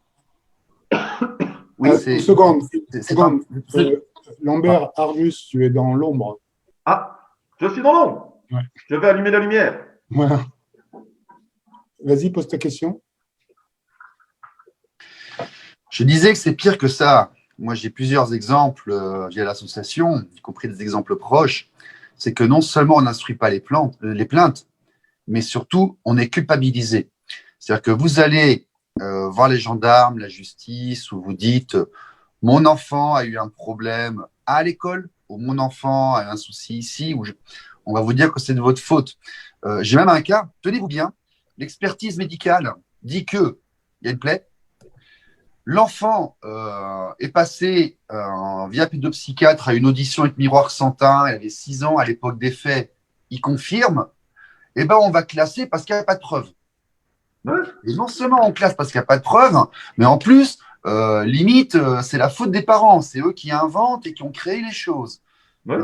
Speaker 1: Oui, une seconde. Lambert, Argus, tu es dans l'ombre.
Speaker 2: Ah, je suis dans l'ombre. Ouais. Je vais allumer la lumière.
Speaker 1: Voilà. Vas-y, pose ta question.
Speaker 3: Je disais que c'est pire que ça. Moi, j'ai plusieurs exemples via l'association, y compris des exemples proches. C'est que non seulement on n'instruit pas les plaintes, mais surtout, on est culpabilisé. C'est-à-dire que vous allez voir les gendarmes, la justice, où vous dites « mon enfant a eu un problème à l'école » ou « mon enfant a eu un souci ici », on va vous dire que c'est de votre faute. J'ai même un cas, tenez-vous bien, l'expertise médicale dit qu'il y a une plaie, l'enfant est passé via pédopsychiatre à une audition avec miroir santin, il avait 6 ans à l'époque des faits, il confirme, et ben on va classer parce qu'il n'y a pas de preuve. Ouais. Et non seulement on classe parce qu'il n'y a pas de preuve, mais en plus, limite, c'est la faute des parents, c'est eux qui inventent et qui ont créé les choses. Ouais.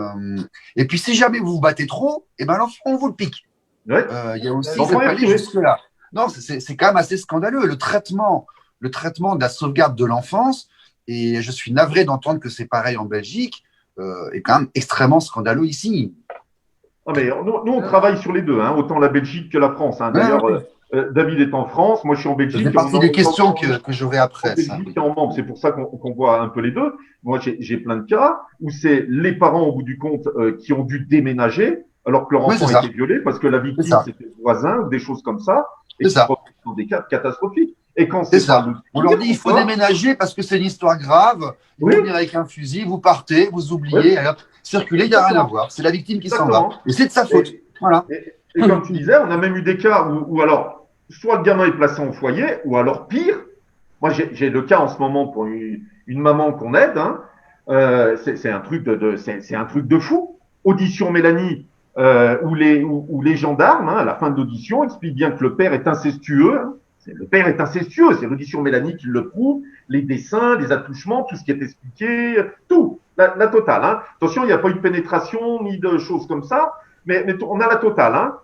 Speaker 3: Et puis si jamais vous vous battez trop, et ben l'enfant, on vous le pique. Ouais. Il y a aussi cette palier jusque-là. Non, c'est quand même assez scandaleux, le traitement de la sauvegarde de l'enfance, et je suis navré d'entendre que c'est pareil en Belgique, est quand même extrêmement scandaleux ici.
Speaker 2: Ah mais nous, on travaille sur les deux, hein, autant la Belgique que la France. Hein. D'ailleurs, David est en France, moi je suis en Belgique.
Speaker 3: C'est partie des questions que j'aurai après.
Speaker 2: En Belgique et en membre, c'est pour ça qu'on voit un peu les deux. Moi, j'ai plein de cas où c'est les parents, au bout du compte, qui ont dû déménager alors que leur enfant a été violé parce que la victime, c'était le voisin ou des choses comme ça. Et qui sont des cas catastrophiques. Et quand c'est
Speaker 3: ça, on leur dit il faut déménager parce que c'est une histoire grave. Vous venez avec un fusil, vous partez, vous oubliez, alors circuler, il n'y a rien à voir. C'est la victime qui s'en va. Et c'est de sa faute. Voilà.
Speaker 2: Et comme tu disais, on a même eu des cas où alors, soit le gamin est placé en foyer, ou alors pire. Moi, j'ai le cas en ce moment pour une maman qu'on aide. Hein, c'est un truc de fou. Audition Mélanie, où les gendarmes, hein, à la fin de l'audition, expliquent bien que le père est incestueux. Hein. Le père est incestueux, c'est l'audition Mélanie qui le prouve, les dessins, les attouchements, tout ce qui est expliqué, tout, la totale. Hein. Attention, il n'y a pas eu de pénétration ni de choses comme ça, mais on a la totale. Hein.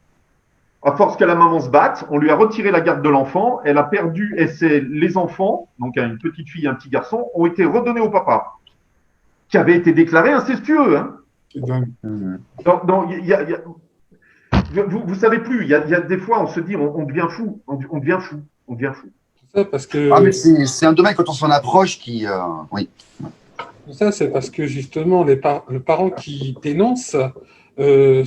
Speaker 2: À force que la maman se batte, on lui a retiré la garde de l'enfant, elle a perdu, et les enfants, donc une petite fille et un petit garçon, ont été redonnés au papa, qui avait été déclaré incestueux. Hein. Donc, vous savez plus, il y a des fois, on se dit, on devient fou, on devient fou.
Speaker 4: C'est ça, parce que...
Speaker 3: Ah, mais c'est un domaine quand on s'en approche qui... oui.
Speaker 4: Ça, c'est parce que justement, le parent qui dénonce, eh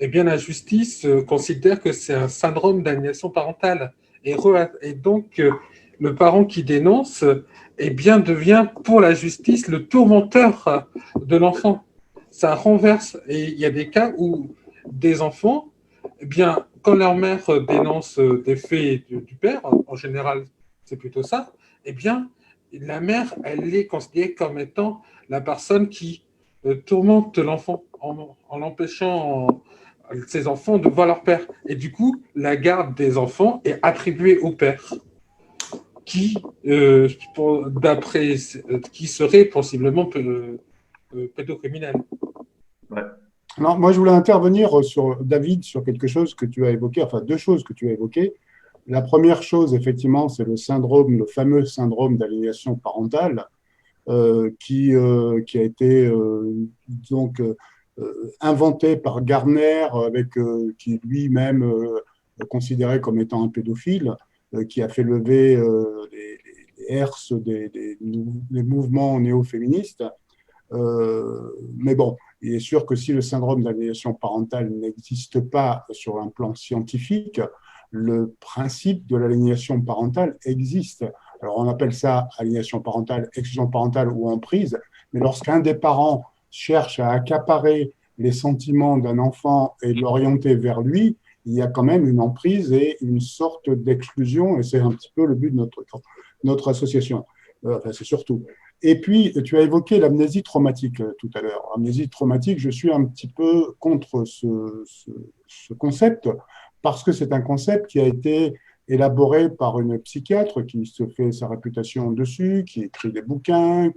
Speaker 4: bien, la justice considère que c'est un syndrome d'aliénation parentale. Et donc, le parent qui dénonce, eh bien, devient pour la justice le tourmenteur de l'enfant. Ça renverse. Et il y a des cas où des enfants, eh bien, quand leur mère dénonce des faits du père, en général, c'est plutôt ça, eh bien, la mère, elle est considérée comme étant la personne qui tourmente l'enfant en l'empêchant ses enfants de voir leur père. Et du coup, la garde des enfants est attribuée au père, qui, qui serait possiblement pédocriminel.
Speaker 2: Ouais.
Speaker 1: Alors, moi, je voulais intervenir sur David, sur quelque chose que tu as évoqué, enfin deux choses que tu as évoquées. La première chose, effectivement, c'est le fameux syndrome d'aliénation parentale, qui a été inventé par Gardner, qui lui-même considéré comme étant un pédophile, qui a fait lever les herses des mouvements néo-féministes. Mais bon, il est sûr que si le syndrome d'aliénation parentale n'existe pas sur un plan scientifique, le principe de l'aliénation parentale existe. Alors on appelle ça aliénation parentale, exclusion parentale ou emprise, mais lorsqu'un des parents cherche à accaparer les sentiments d'un enfant et l'orienter vers lui, il y a quand même une emprise et une sorte d'exclusion, et c'est un petit peu le but de notre association. Enfin, c'est surtout. Et puis, tu as évoqué l'amnésie traumatique tout à l'heure. Amnésie traumatique, je suis un petit peu contre ce concept parce que c'est un concept qui a été élaboré par une psychiatre qui se fait sa réputation dessus, qui écrit des bouquins,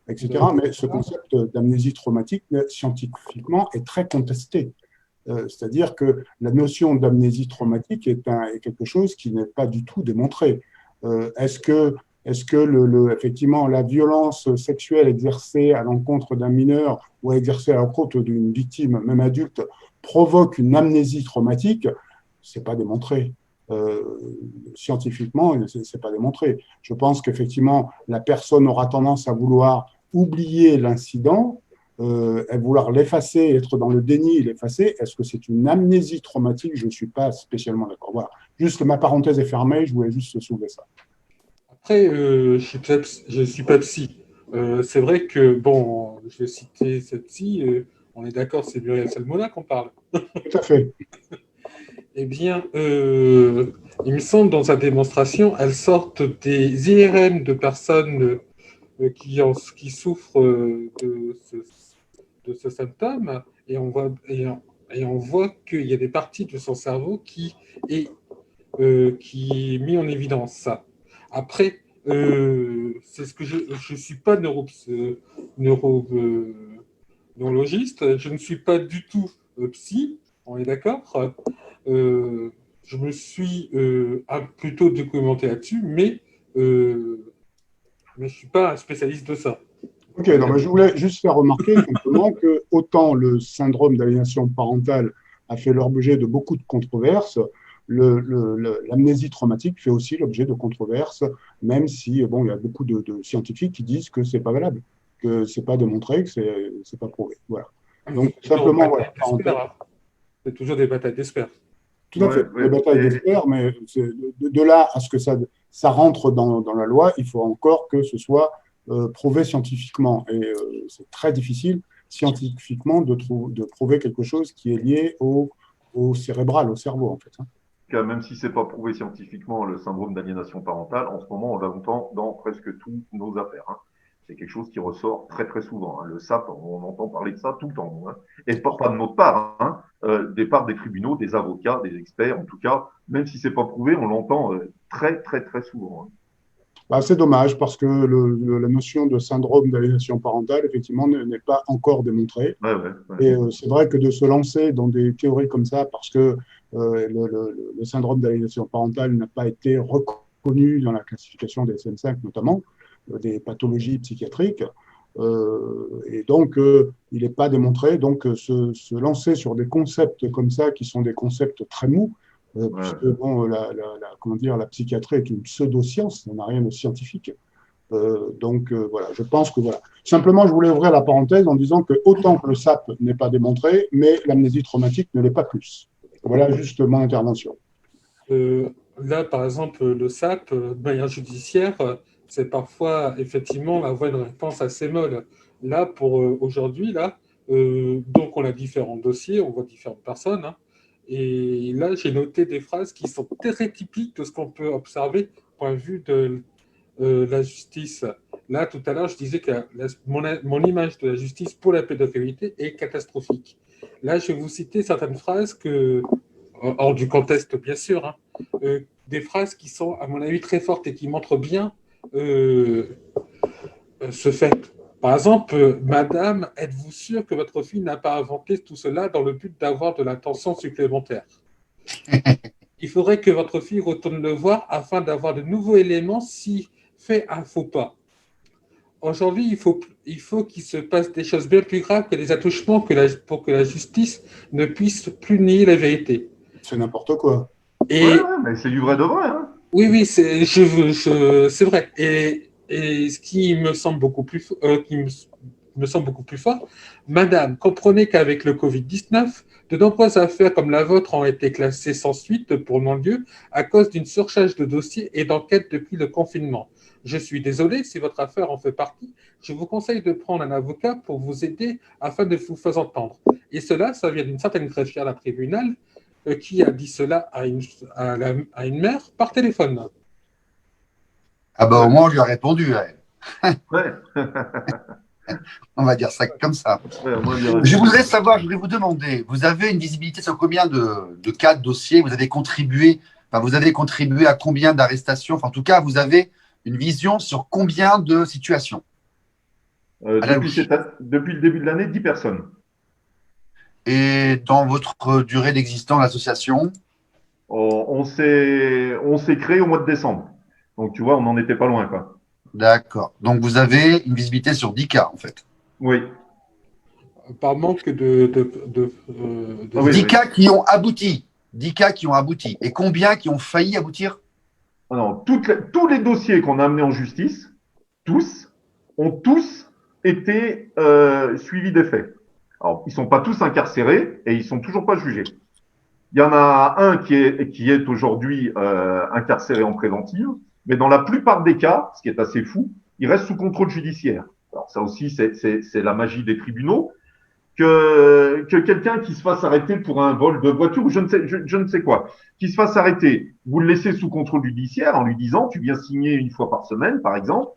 Speaker 1: etc. Mais ce concept d'amnésie traumatique, scientifiquement, est très contesté. C'est-à-dire que la notion d'amnésie traumatique est quelque chose qui n'est pas du tout démontré. Est-ce que effectivement, la violence sexuelle exercée à l'encontre d'un mineur ou exercée à l'encontre d'une victime, même adulte, provoque une amnésie traumatique? C'est pas démontré. Scientifiquement, c'est pas démontré. Je pense qu'effectivement, la personne aura tendance à vouloir oublier l'incident, à vouloir l'effacer, être dans le déni et l'effacer. Est-ce que c'est une amnésie traumatique? Je ne suis pas spécialement d'accord. Voilà. Juste ma parenthèse est fermée, je voulais juste soulever ça.
Speaker 4: Après, je suis pas psy. C'est vrai que, bon, je vais citer cette psy, on est d'accord, c'est Muriel Salmona qu'on parle.
Speaker 1: Tout à fait.
Speaker 4: Eh bien, il me semble, dans sa démonstration, elle sort des IRM de personnes qui souffrent de ce symptôme, et on voit qu'il y a des parties de son cerveau qui est mis en évidence. Après, c'est ce que je suis pas neurologiste, je ne suis pas du tout psy, on est d'accord. Je me suis plutôt documenté là-dessus, mais je ne suis pas un spécialiste de ça.
Speaker 1: Ok, non, mais je voulais juste faire remarquer simplement que autant le syndrome d'aliénation parentale a fait l'objet de beaucoup de controverses, l'amnésie traumatique fait aussi l'objet de controverses, même si bon, il y a beaucoup de scientifiques qui disent que c'est pas valable, que c'est pas démontré, que c'est pas prouvé. Voilà. Donc simplement, voilà.
Speaker 4: C'est toujours des batailles d'experts.
Speaker 1: Tout à fait, des batailles d'experts, mais de là à ce que ça rentre dans la loi, il faut encore que ce soit prouvé scientifiquement. Et c'est très difficile scientifiquement de prouver quelque chose qui est lié au cérébral, au cerveau, en fait.
Speaker 2: Même si ce n'est pas prouvé scientifiquement, le syndrome d'aliénation parentale, en ce moment, on l'entend dans presque toutes nos affaires. Hein. C'est quelque chose qui ressort très très souvent. Hein. Le SAP, on entend parler de ça tout le temps. Hein. Et pas de notre part, hein. Des parts des tribunaux, des avocats, des experts, en tout cas, même si c'est pas prouvé, on l'entend très très très souvent. Hein.
Speaker 1: Bah, c'est dommage parce que la notion de syndrome d'aliénation parentale, effectivement, n'est pas encore démontrée.
Speaker 2: Ouais.
Speaker 1: Et c'est vrai que de se lancer dans des théories comme ça, parce que le syndrome d'aliénation parentale n'a pas été reconnu dans la classification des DSM-5, notamment, des pathologies psychiatriques, et donc il n'est pas démontré. Donc se lancer sur des concepts comme ça, qui sont des concepts très mous, puisque bon, la psychiatrie est une pseudo-science, ça n'a rien de scientifique. Donc voilà, je pense que voilà. Simplement, je voulais ouvrir la parenthèse en disant que autant que le SAP n'est pas démontré, mais l'amnésie traumatique ne l'est pas plus. Voilà juste mon intervention.
Speaker 4: Là, par exemple, le SAP, de manière judiciaire, c'est parfois effectivement avoir une réponse assez molle. Là, pour aujourd'hui, donc on a différents dossiers, on voit différentes personnes. Hein, et là, j'ai noté des phrases qui sont très typiques de ce qu'on peut observer du point de vue la justice. Là, tout à l'heure, je disais que mon image de la justice pour la pédocriminalité est catastrophique. Là, je vais vous citer certaines phrases hors du contexte, bien sûr, hein, des phrases qui sont, à mon avis, très fortes et qui montrent bien ce fait. Par exemple, Madame, êtes-vous sûre que votre fille n'a pas inventé tout cela dans le but d'avoir de l'attention supplémentaire? Il faudrait que votre fille retourne le voir afin d'avoir de nouveaux éléments si fait un faux pas. Aujourd'hui, il faut qu'il se passe des choses bien plus graves que des attouchements pour que la justice ne puisse plus nier la vérité.
Speaker 1: C'est n'importe quoi.
Speaker 4: Et
Speaker 2: Ouais, mais c'est du vrai de vrai. Hein.
Speaker 4: oui, c'est vrai. Et ce qui me semble me semble beaucoup plus fort, Madame, comprenez qu'avec le Covid-19, de nombreuses affaires comme la vôtre ont été classées sans suite pour non-lieu à cause d'une surcharge de dossiers et d'enquêtes depuis le confinement. Je suis désolé si votre affaire en fait partie. Je vous conseille de prendre un avocat pour vous aider afin de vous faire entendre. Et cela, ça vient d'une certaine greffière à tribunal qui a dit cela à une mère par téléphone.
Speaker 3: Ah bah au moins on lui a répondu, ouais.
Speaker 2: Ouais.
Speaker 3: On va dire ça comme ça.
Speaker 2: Ouais, moi,
Speaker 3: Je voudrais savoir, je voudrais vous demander, vous avez une visibilité sur combien de cas, de dossiers vous avez contribué, vous avez contribué à combien d'arrestations, en tout cas, vous avez une vision sur combien de situations
Speaker 2: depuis le début de l'année, 10 personnes.
Speaker 3: Et dans votre durée d'existence, l'association?
Speaker 2: On s'est créé au mois de décembre. Donc, tu vois, on n'en était pas loin, quoi.
Speaker 3: D'accord. Donc, vous avez une visibilité sur 10 cas, en fait.
Speaker 2: Oui.
Speaker 4: Par manque
Speaker 2: Ah oui,
Speaker 3: 10
Speaker 2: oui.
Speaker 3: cas qui ont abouti. 10 cas qui ont abouti. Et combien qui ont failli aboutir?
Speaker 2: Ah non, tous les dossiers qu'on a amenés en justice, ont tous été suivis des faits. Alors, ils sont pas tous incarcérés et ils sont toujours pas jugés. Il y en a un qui est aujourd'hui incarcéré en préventive, mais dans la plupart des cas, ce qui est assez fou, il reste sous contrôle judiciaire. Alors ça aussi, c'est la magie des tribunaux, que quelqu'un qui se fasse arrêter pour un vol de voiture ou je ne sais quoi, qui se fasse arrêter, vous le laissez sous contrôle judiciaire en lui disant tu viens signer une fois par semaine, par exemple,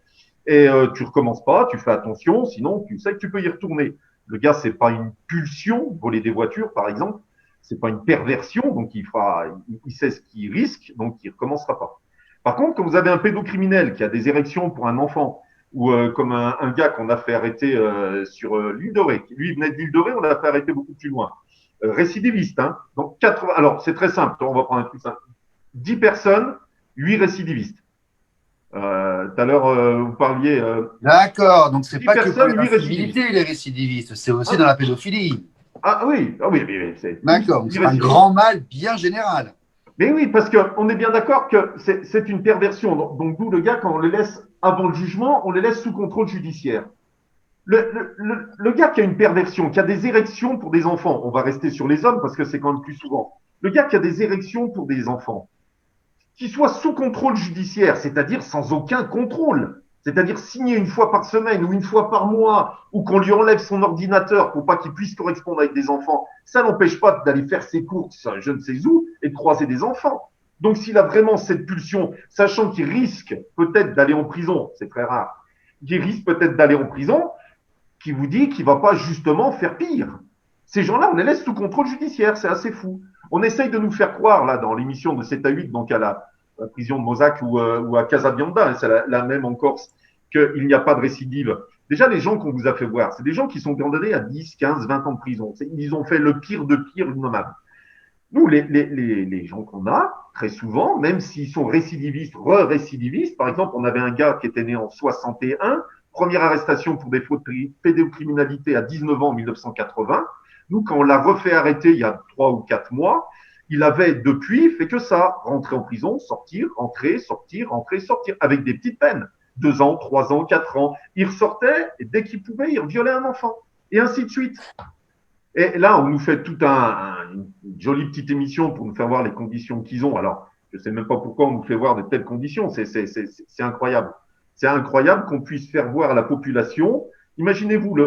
Speaker 2: et tu recommences pas, tu fais attention, sinon tu sais que tu peux y retourner. Le gars, c'est pas une pulsion, voler des voitures, par exemple, c'est pas une perversion, donc il sait ce qu'il risque, donc il recommencera pas. Par contre, quand vous avez un pédocriminel qui a des érections pour un enfant, ou comme un gars qu'on a fait arrêter sur l'île de Ré, lui il venait de l'île de Ré, on l'a fait arrêter beaucoup plus loin. Récidiviste, hein. Donc 80. Alors c'est très simple, on va prendre un truc simple. 10 personnes, 8 récidivistes. Tout à l'heure, vous parliez.
Speaker 3: D'accord, donc c'est
Speaker 2: 10
Speaker 3: pas que pour
Speaker 2: personnes,
Speaker 3: les
Speaker 2: 8
Speaker 3: incivilités, les récidivistes, c'est aussi dans la pédophilie.
Speaker 2: Ah oui, c'est.
Speaker 3: D'accord, donc c'est un grand mal bien général.
Speaker 2: Mais oui, parce qu'on est bien d'accord que c'est une perversion. Donc d'où le gars, quand on les laisse avant le jugement, on les laisse sous contrôle judiciaire. Le gars qui a une perversion, qui a des érections pour des enfants, on va rester sur les hommes parce que c'est quand même plus souvent. Le gars qui a des érections pour des enfants, qui soit sous contrôle judiciaire, c'est-à-dire sans aucun contrôle, c'est-à-dire signé une fois par semaine ou une fois par mois, ou qu'on lui enlève son ordinateur pour pas qu'il puisse correspondre avec des enfants, ça n'empêche pas d'aller faire ses courses, je ne sais où, et de croiser des enfants. Donc s'il a vraiment cette pulsion, sachant qu'il risque peut-être d'aller en prison, c'est très rare, qu'il risque peut-être d'aller en prison, qui vous dit qu'il va pas justement faire pire. Ces gens-là, on les laisse sous contrôle judiciaire, c'est assez fou. On essaye de nous faire croire, là, dans l'émission de 7 à 8, donc à la prison de Mozac ou à Casabianda, c'est la même en Corse, qu'il n'y a pas de récidive. Déjà, les gens qu'on vous a fait voir, c'est des gens qui sont condamnés à 10, 15, 20 ans de prison. Ils ont fait le pire de pire innommable. Nous, les gens qu'on a, très souvent, même s'ils sont récidivistes, re-récidivistes, par exemple, on avait un gars qui était né en 61, première arrestation pour des fautes de pédocriminalité à 19 ans en 1980. Nous, quand on l'a refait arrêter il y a 3 ou 4 mois, il avait depuis fait que ça, rentrer en prison, sortir, rentrer, sortir, avec des petites peines. 2 ans, 3 ans, 4 ans. Il ressortait et dès qu'il pouvait, il violait un enfant. Et ainsi de suite. Et là, on nous fait toute une jolie petite émission pour nous faire voir les conditions qu'ils ont. Alors, je ne sais même pas pourquoi on nous fait voir de telles conditions. C'est incroyable. C'est incroyable qu'on puisse faire voir à la population. Imaginez-vous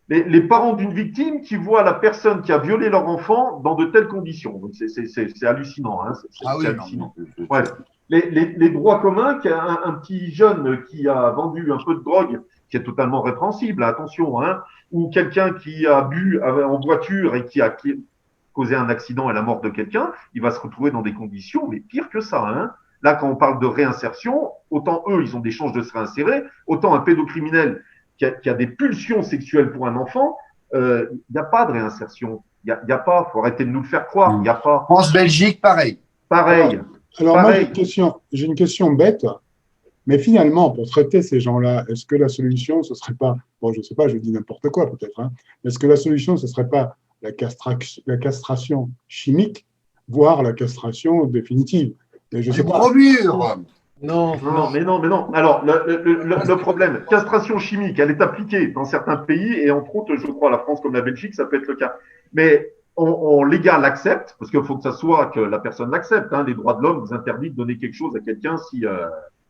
Speaker 2: les parents d'une victime qui voient la personne qui a violé leur enfant dans de telles conditions. Donc c'est hallucinant. Hein. C'est hallucinant. Ouais. les droits communs qu'un petit jeune qui a vendu un peu de drogue, qui est totalement répréhensible, attention, hein, ou quelqu'un qui a bu en voiture et qui a causé un accident et la mort de quelqu'un, il va se retrouver dans des conditions, mais pire que ça. Hein. Là, quand on parle de réinsertion, autant eux, ils ont des chances de se réinsérer, autant un pédocriminel qui a des pulsions sexuelles pour un enfant, il n'y a pas de réinsertion. Il y a pas, faut arrêter de nous le faire croire. Il n'y a pas.
Speaker 3: France, Belgique, pareil.
Speaker 2: Pareil.
Speaker 1: Alors moi,
Speaker 2: Pareil.
Speaker 1: j'ai une question bête, mais finalement, pour traiter ces gens-là, est-ce que la solution, ce serait pas, bon, je sais pas, je dis n'importe quoi peut-être, hein, mais est-ce que la solution, ce serait pas la castration chimique, voire la castration définitive? Mais je sais pas.
Speaker 3: Gros mur.
Speaker 4: Non,
Speaker 2: Non, mais non. Alors, le problème, castration chimique, elle est appliquée dans certains pays et entre autres, je crois, la France comme la Belgique, ça peut être le cas. Mais les gars l'acceptent, parce qu'il faut que ça soit que la personne l'accepte. Hein. Les droits de l'homme vous interdisent de donner quelque chose à quelqu'un si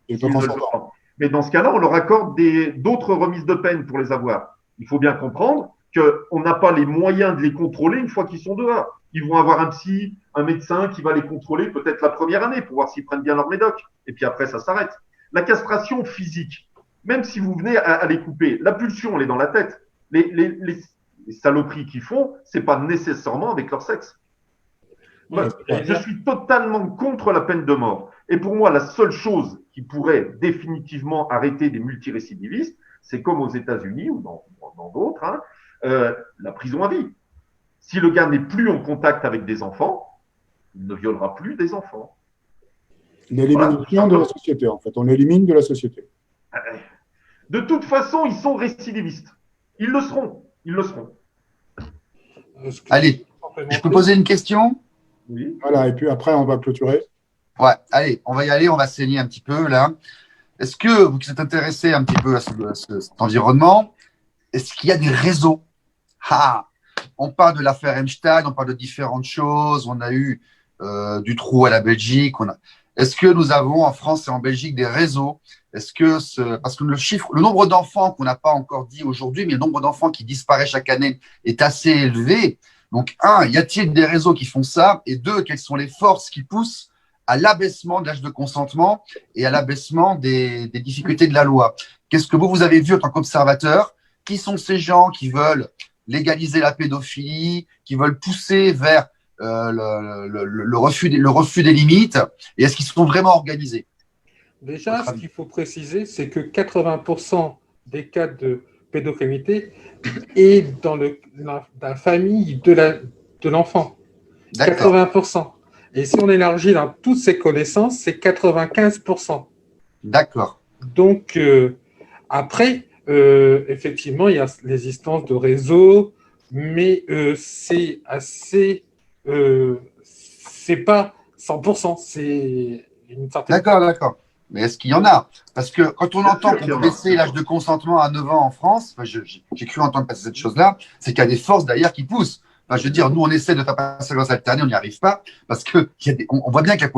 Speaker 1: Et
Speaker 2: s'il ne le veut pas. Mais dans ce cas-là, on leur accorde d'autres remises de peine pour les avoir. Il faut bien comprendre qu'on n'a pas les moyens de les contrôler une fois qu'ils sont dehors. Ils vont avoir un psy, un médecin qui va les contrôler peut-être la première année pour voir s'ils prennent bien leur médoc. Et puis après, ça s'arrête. La castration physique, même si vous venez à les couper, la pulsion, elle est dans la tête. Les saloperies qu'ils font, c'est pas nécessairement avec leur sexe. Moi, je suis totalement contre la peine de mort. Et pour moi, la seule chose qui pourrait définitivement arrêter des multirécidivistes, c'est comme aux États-Unis ou dans d'autres, hein, la prison à vie. Si le gars n'est plus en contact avec des enfants, il ne violera plus des enfants.
Speaker 1: L'élimination de la société, en fait. On l'élimine de la société.
Speaker 2: De toute façon, ils sont récidivistes. Ils le seront. Ils le seront.
Speaker 3: Allez, je peux poser une question?
Speaker 2: Oui.
Speaker 1: Voilà, et puis après, on va clôturer.
Speaker 3: Ouais, allez, on va y aller, on va saigner un petit peu là. Est-ce que vous qui êtes intéressé un petit peu à cet environnement, est-ce qu'il y a des réseaux? On parle de l'affaire Einstein, on parle de différentes choses, on a eu du trou à la Belgique. Est-ce que nous avons en France et en Belgique des réseaux? Est-ce que parce que le nombre d'enfants qu'on n'a pas encore dit aujourd'hui, mais le nombre d'enfants qui disparaissent chaque année est assez élevé. Donc, y a-t-il des réseaux qui font ça? Et deux, quelles sont les forces qui poussent à l'abaissement de l'âge de consentement et à l'abaissement des difficultés de la loi? Qu'est-ce que vous avez vu en tant qu'observateur? Qui sont ces gens qui veulent légaliser la pédophilie, qui veulent pousser vers le refus des limites? Et est-ce qu'ils sont vraiment organisés?
Speaker 4: Déjà, ce qu'il faut préciser, c'est que 80% des cas de pédocriminalité est dans la famille de l'enfant. 80%. Et si on élargit dans toutes ces connaissances, c'est 95%.
Speaker 3: D'accord.
Speaker 4: Donc, après, effectivement, il y a l'existence de réseaux, mais c'est assez... c'est pas 100%, c'est une certaine...
Speaker 3: D'accord. Mais est-ce qu'il y en a? Parce que quand on entend qu'on veut baisser l'âge de consentement à 9 ans en France, j'ai cru entendre passer cette chose-là, c'est qu'il y a des forces d'ailleurs qui poussent. Je veux dire, nous, on essaie de faire passer la loi cette année, on n'y arrive pas, parce que on voit bien que la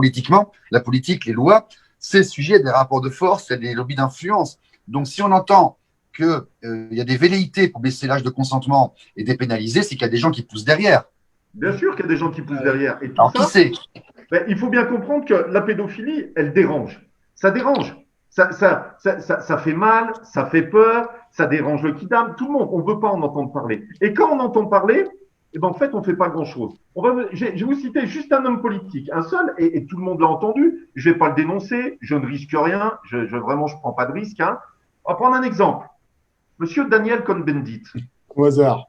Speaker 3: politique, les lois, c'est sujet à des rapports de force, il y a des lobbies d'influence. Donc, si on entend qu'il y a des velléités pour baisser l'âge de consentement et dépénaliser, c'est qu'il y a des gens qui poussent derrière.
Speaker 2: Bien sûr qu'il y a des gens qui poussent derrière. Et tout
Speaker 3: alors, qui c'est?
Speaker 2: Il faut bien comprendre que la pédophilie, elle dérange. Ça dérange. Ça fait mal, ça fait peur, ça dérange le kidam, tout le monde. On ne veut pas en entendre parler. Et quand on entend parler, en fait, on ne fait pas grand-chose. Je vais vous citer juste un homme politique, un seul, et tout le monde l'a entendu. Je ne vais pas le dénoncer, je ne risque rien, vraiment, je ne prends pas de risque. Hein. On va prendre un exemple. Monsieur Daniel Cohn-Bendit.
Speaker 1: Au hasard.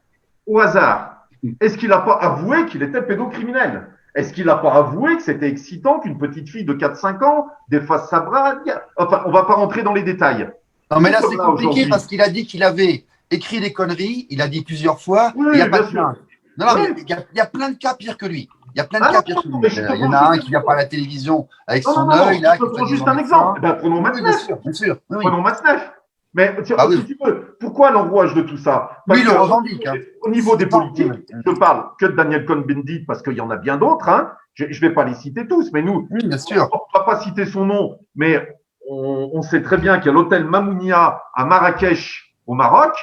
Speaker 2: Au hasard. Est-ce qu'il n'a pas avoué qu'il était pédocriminel? Est-ce qu'il n'a pas avoué que c'était excitant qu'une petite fille de 4-5 ans défasse sa brague? Enfin, on ne va pas rentrer dans les détails.
Speaker 3: Non, mais là, c'est compliqué parce qu'il a dit qu'il avait écrit des conneries, il a dit plusieurs fois,
Speaker 2: oui,
Speaker 3: il n'y a pas de
Speaker 2: sûr.
Speaker 3: Non, mais il y a plein de cas pires que lui. Il y a plein de cas pires que lui. Il y en a un qui vient pas à la télévision avec son œil.
Speaker 2: Je prends juste un exemple. Prenons Matzneff.
Speaker 3: Bien sûr. Oui.
Speaker 2: Prenons Matzneff. Mais si tu veux, pourquoi l'enrouage de tout ça?
Speaker 3: Lui, il le revendique.
Speaker 2: Au niveau des politiques, je parle que de Daniel Cohn-Bendit parce qu'il y en a bien d'autres. Hein. Je ne vais pas les citer tous, mais nous,
Speaker 3: oui, bien sûr.
Speaker 2: On ne va pas citer son nom, mais on sait très bien qu'il y a l'hôtel Mamounia à Marrakech, au Maroc.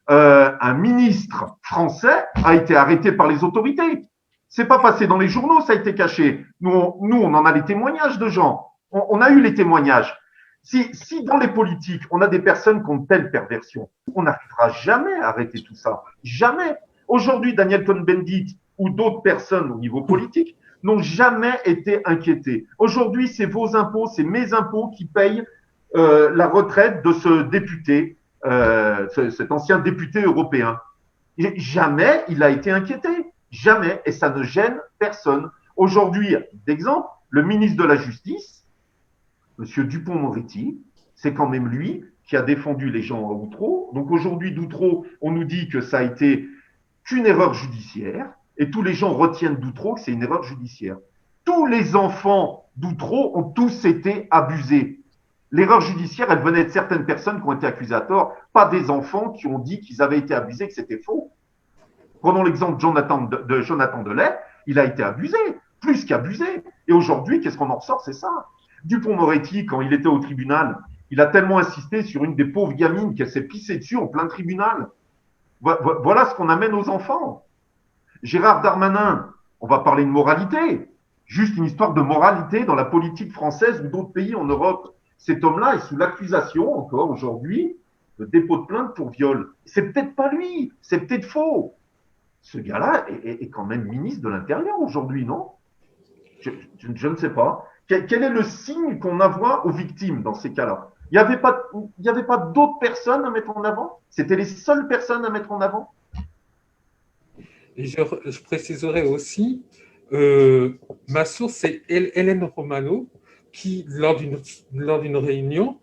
Speaker 2: Un ministre français a été arrêté par les autorités. C'est pas passé dans les journaux, ça a été caché. Nous, on en a les témoignages de gens. On a eu les témoignages. Si dans les politiques, on a des personnes qui ont de telles perversions, on n'arrivera jamais à arrêter tout ça. Jamais. Aujourd'hui, Daniel Cohn-Bendit ou d'autres personnes au niveau politique n'ont jamais été inquiétés. Aujourd'hui, c'est vos impôts, c'est mes impôts qui payent la retraite de ce député, cet ancien député européen. Jamais il a été inquiété. Jamais. Et ça ne gêne personne. Aujourd'hui, d'exemple, le ministre de la Justice, Monsieur Dupond-Moretti, c'est quand même lui qui a défendu les gens à Outreau. Donc aujourd'hui, d'Outreau, on nous dit que ça a été qu'une erreur judiciaire, et tous les gens retiennent d'Outreau que c'est une erreur judiciaire. Tous les enfants d'Outreau ont tous été abusés. L'erreur judiciaire, elle venait de certaines personnes qui ont été accusées à tort, pas des enfants qui ont dit qu'ils avaient été abusés, que c'était faux. Prenons l'exemple de Jonathan Delay, il a été abusé, plus qu'abusé. Et aujourd'hui, qu'est-ce qu'on en ressort? C'est ça. Dupond-Moretti, quand il était au tribunal, il a tellement insisté sur une des pauvres gamines qu'elle s'est pissée dessus en plein tribunal. Voilà ce qu'on amène aux enfants. Gérard Darmanin, on va parler de moralité. Juste une histoire de moralité dans la politique française ou d'autres pays en Europe. Cet homme-là est sous l'accusation, encore aujourd'hui, de dépôt de plainte pour viol. C'est peut-être pas lui, c'est peut-être faux. Ce gars-là est quand même ministre de l'Intérieur aujourd'hui, non? Je ne sais pas. Quel est le signe qu'on envoie aux victimes dans ces cas-là? Il n'y avait pas d'autres personnes à mettre en avant? C'était les seules personnes à mettre en avant?
Speaker 4: Et je préciserai aussi, ma source, c'est Hélène Romano, qui, lors d'une réunion,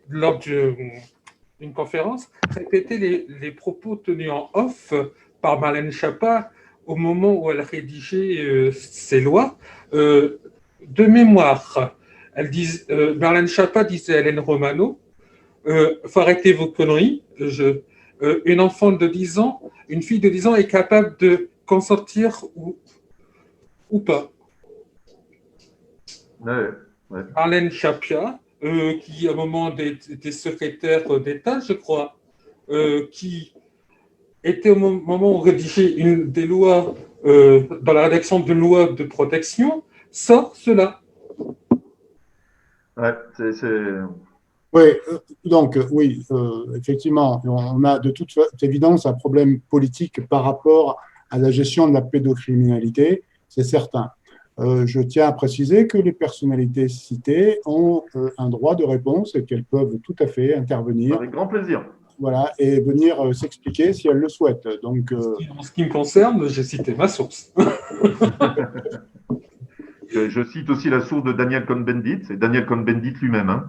Speaker 4: lors d'une conférence, répétait les propos tenus en off par Marlène Schiappa au moment où elle rédigeait ses lois. De mémoire, Marlène Schiappa disait à Hélène Romano, faut arrêter vos conneries. Une enfant de 10 ans, une fille de 10 ans est capable de consentir ou pas.
Speaker 2: Ouais.
Speaker 4: Marlène Schiappa, qui à un moment était secrétaire d'État, je crois, qui était au moment où on rédigeait une des lois, dans la rédaction d'une loi de protection, sort cela.
Speaker 2: Ouais,
Speaker 1: Oui, donc oui, effectivement, on a de toute évidence un problème politique par rapport à la gestion de la pédocriminalité, c'est certain. Je tiens à préciser que les personnalités citées ont un droit de réponse et qu'elles peuvent tout à fait intervenir.
Speaker 2: avec grand plaisir.
Speaker 1: Voilà, et venir s'expliquer si elles le souhaitent. Donc,
Speaker 4: en ce qui me concerne, j'ai cité ma source.
Speaker 2: Je cite aussi la source de Daniel Cohn-Bendit, c'est Daniel Cohn-Bendit lui-même. Hein.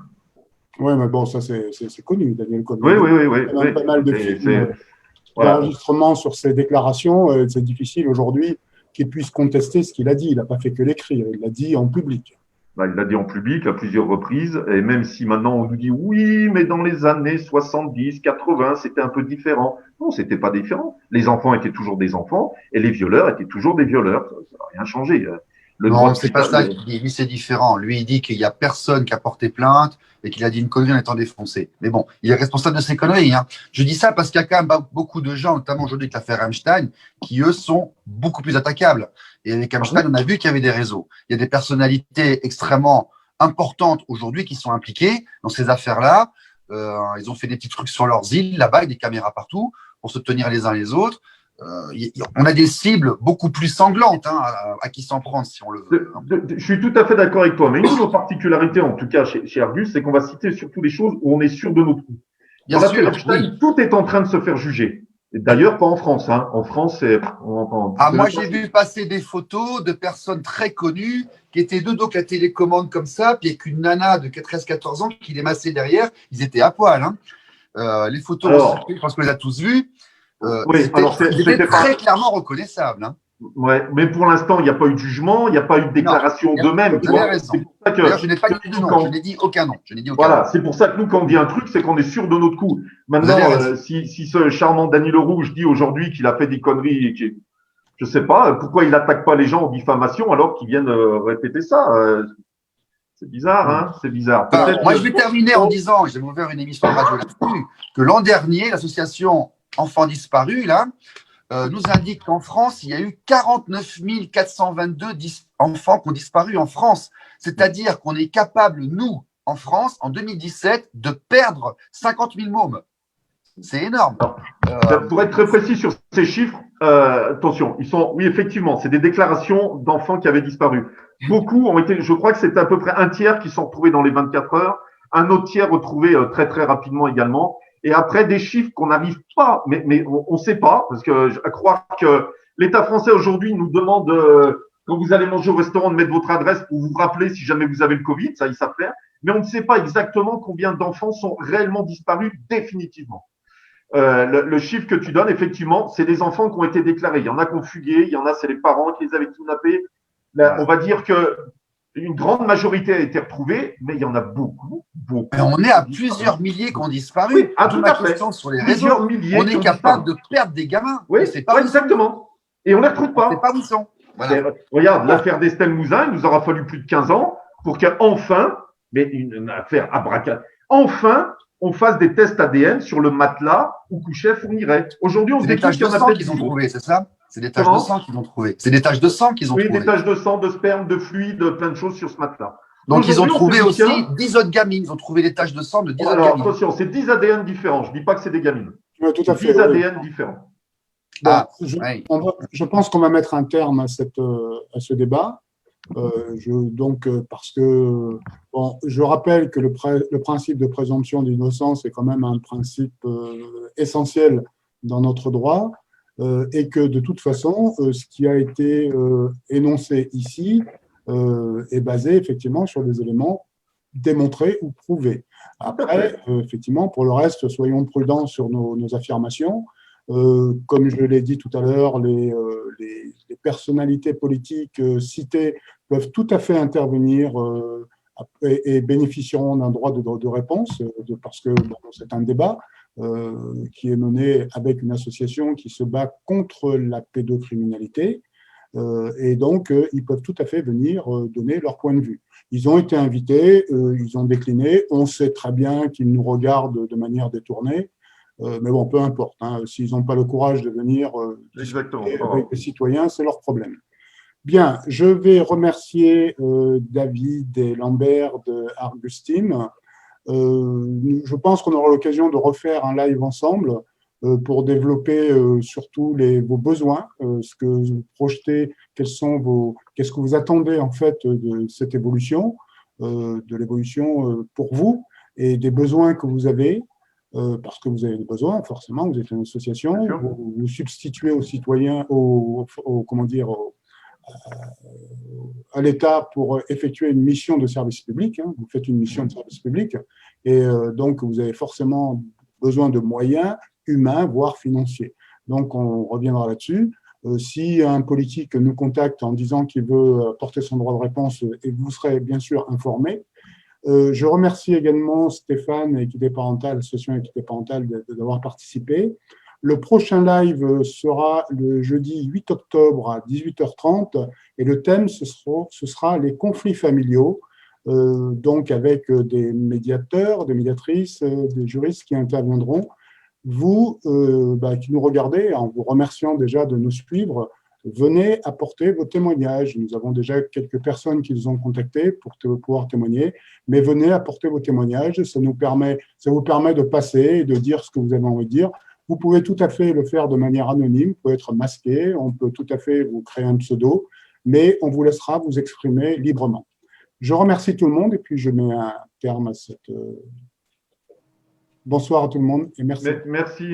Speaker 1: Oui, mais bon, ça c'est connu, Daniel Cohn-Bendit.
Speaker 2: Oui.
Speaker 1: Il y a pas mal de films d'enregistrement sur ses déclarations. C'est difficile aujourd'hui qu'il puisse contester ce qu'il a dit. Il n'a pas fait que l'écrire, il l'a dit en public.
Speaker 2: Il l'a dit en public à plusieurs reprises, et même si maintenant on nous dit oui, mais dans les années 70, 80, c'était un peu différent. Non, c'était pas différent. Les enfants étaient toujours des enfants, et les violeurs étaient toujours des violeurs. Ça n'a rien changé.
Speaker 3: Non, c'est pas ça qu'il dit. Lui, c'est différent. Lui, il dit qu'il n'y a personne qui a porté plainte et qu'il a dit une connerie en étant défoncé. Mais bon, il est responsable de ces conneries. Hein. Je dis ça parce qu'il y a quand même beaucoup de gens, notamment aujourd'hui avec l'affaire Einstein, qui, eux, sont beaucoup plus attaquables. Et avec Einstein, on a vu qu'il y avait des réseaux. Il y a des personnalités extrêmement importantes aujourd'hui qui sont impliquées dans ces affaires-là. Ils ont fait des petits trucs sur leurs îles, là-bas, avec des caméras partout, pour se tenir les uns les autres. On a des cibles beaucoup plus sanglantes à qui s'en prendre si on le veut.
Speaker 2: Je suis tout à fait d'accord avec toi, mais une de nos particularités, en tout cas chez Argus, c'est qu'on va citer surtout les choses où on est sûr de notre coup. Bien sûr, oui. Tout est en train de se faire juger. D'ailleurs, pas en France. Hein. En France, c'est…
Speaker 3: moi, j'ai vu passer des photos de personnes très connues qui étaient de dos à la télécommande comme ça, puis avec une nana de 13-14 ans qui les massait derrière. Ils étaient à poil. Hein. Les photos, je pense qu'on les a tous vues. C'était très clairement reconnaissable. Hein.
Speaker 2: Ouais, mais pour l'instant, il n'y a pas eu de jugement, il n'y a pas eu de déclaration d'eux-mêmes.
Speaker 3: Vous avez raison. D'ailleurs, je n'ai pas dit de nom, je n'ai dit aucun nom.
Speaker 2: Voilà, c'est pour ça que nous, quand on dit un truc, c'est qu'on est sûr de notre coup. Maintenant, si ce charmant Dany Lerouge dit aujourd'hui qu'il a fait des conneries, et je ne sais pas, pourquoi il n'attaque pas les gens en diffamation alors qu'ils viennent répéter ça c'est bizarre, hein. C'est bizarre.
Speaker 3: Moi, je vais terminer en disant, j'ai ouvert une émission de radio là-dessus, que l'an dernier, l'association Enfants disparus, là, nous indique qu'en France, il y a eu 49 422 enfants qui ont disparu en France. C'est-à-dire qu'on est capable, nous, en France, en 2017, de perdre 50 000 mômes. C'est énorme.
Speaker 2: Pour être très précis sur ces chiffres, attention, oui, effectivement, c'est des déclarations d'enfants qui avaient disparu. Beaucoup ont été, je crois que c'est à peu près un tiers qui sont retrouvés dans les 24 heures, un autre tiers retrouvé très très rapidement également. Et après des chiffres qu'on n'arrive pas, mais on ne sait pas, parce que à croire que l'État français aujourd'hui nous demande quand vous allez manger au restaurant de mettre votre adresse pour vous rappeler si jamais vous avez le Covid, ça ils savent faire. Mais on ne sait pas exactement combien d'enfants sont réellement disparus définitivement. Le chiffre que tu donnes, effectivement, c'est des enfants qui ont été déclarés. Il y en a qui ont fugué, il y en a, c'est les parents qui les avaient kidnappés. Là, on va dire que une grande majorité a été retrouvée, mais il y en a beaucoup.
Speaker 3: Mais on est à plusieurs milliers qui ont disparu.
Speaker 2: Oui, tout à fait.
Speaker 3: Sur les
Speaker 2: Plusieurs
Speaker 3: réseaux,
Speaker 2: milliers
Speaker 3: on est capable de perdre des gamins.
Speaker 2: Oui,
Speaker 3: pas
Speaker 2: exactement. Et on ne les retrouve pas.
Speaker 3: C'est pas où ils sont. Voilà.
Speaker 2: Regarde, l'affaire d'Estelle Mouzin, il nous aura fallu plus de 15 ans pour qu'enfin, mais une affaire abracadabra, enfin, on fasse des tests ADN sur le matelas où couchait Fourniret. Aujourd'hui, on se
Speaker 3: C'est des
Speaker 2: découvre
Speaker 3: taches
Speaker 2: qu'il
Speaker 3: de
Speaker 2: y en a
Speaker 3: sang
Speaker 2: peut-être
Speaker 3: qu'ils ont
Speaker 2: 10
Speaker 3: trouvées, c'est ça? C'est des taches de sang qu'ils ont trouvées. C'est des taches de sang qu'ils ont trouvées.
Speaker 2: Oui, des taches de sang, de sperme, de fluide, plein de choses sur ce matelas.
Speaker 3: Donc, ils ont trouvé aussi 10 autres gamines. Ils ont trouvé des taches de sang de 10 autres gamines.
Speaker 2: Alors, attention, c'est 10 ADN différents. Je ne dis pas que c'est des gamines.
Speaker 1: Oui, tout à fait.
Speaker 2: 10 ADN différents.
Speaker 1: Bon, je pense qu'on va mettre un terme à ce débat. Parce que je rappelle que le principe de présomption d'innocence est quand même un principe essentiel dans notre droit et que de toute façon, ce qui a été énoncé ici est basé effectivement sur des éléments démontrés ou prouvés. Après, effectivement, pour le reste, soyons prudents sur nos affirmations. Comme je l'ai dit tout à l'heure, les personnalités politiques citées peuvent tout à fait intervenir et bénéficieront d'un droit de réponse, parce que c'est un débat qui est mené avec une association qui se bat contre la pédocriminalité. Et donc, ils peuvent tout à fait venir donner leur point de vue. Ils ont été invités, ils ont décliné. On sait très bien qu'ils nous regardent de manière détournée. Mais bon, peu importe. Hein, s'ils n'ont pas le courage de venir avec les citoyens, c'est leur problème. Bien, je vais remercier David et Lambert de Argus Team. Je pense qu'on aura l'occasion de refaire un live ensemble pour développer surtout vos besoins, ce que vous projetez, qu'est-ce que vous attendez en fait de cette évolution, de l'évolution pour vous et des besoins que vous avez. Parce que vous avez des besoins, forcément, vous êtes une association, vous vous substituez aux citoyens, à l'État pour effectuer une mission de service public. Hein, vous faites une mission de service public et donc vous avez forcément besoin de moyens humains, voire financiers. Donc on reviendra là-dessus. Si un politique nous contacte en disant qu'il veut porter son droit de réponse, et vous serez bien sûr informé. Je remercie également Stéphane, Équité Parentale, l'association Équité Parentale, d'avoir participé. Le prochain live sera le jeudi 8 octobre à 18h30 et le thème, ce sera les conflits familiaux, donc avec des médiateurs, des médiatrices, des juristes qui interviendront. Vous, qui nous regardez, en vous remerciant déjà de nous suivre, venez apporter vos témoignages. Nous avons déjà quelques personnes qui nous ont contactés pour pouvoir témoigner, mais venez apporter vos témoignages. Ça vous permet de passer et de dire ce que vous avez envie de dire. Vous pouvez tout à fait le faire de manière anonyme, vous pouvez être masqué, on peut tout à fait vous créer un pseudo, mais on vous laissera vous exprimer librement. Je remercie tout le monde et puis je mets un terme à cette... Bonsoir à tout le monde et merci.
Speaker 3: Merci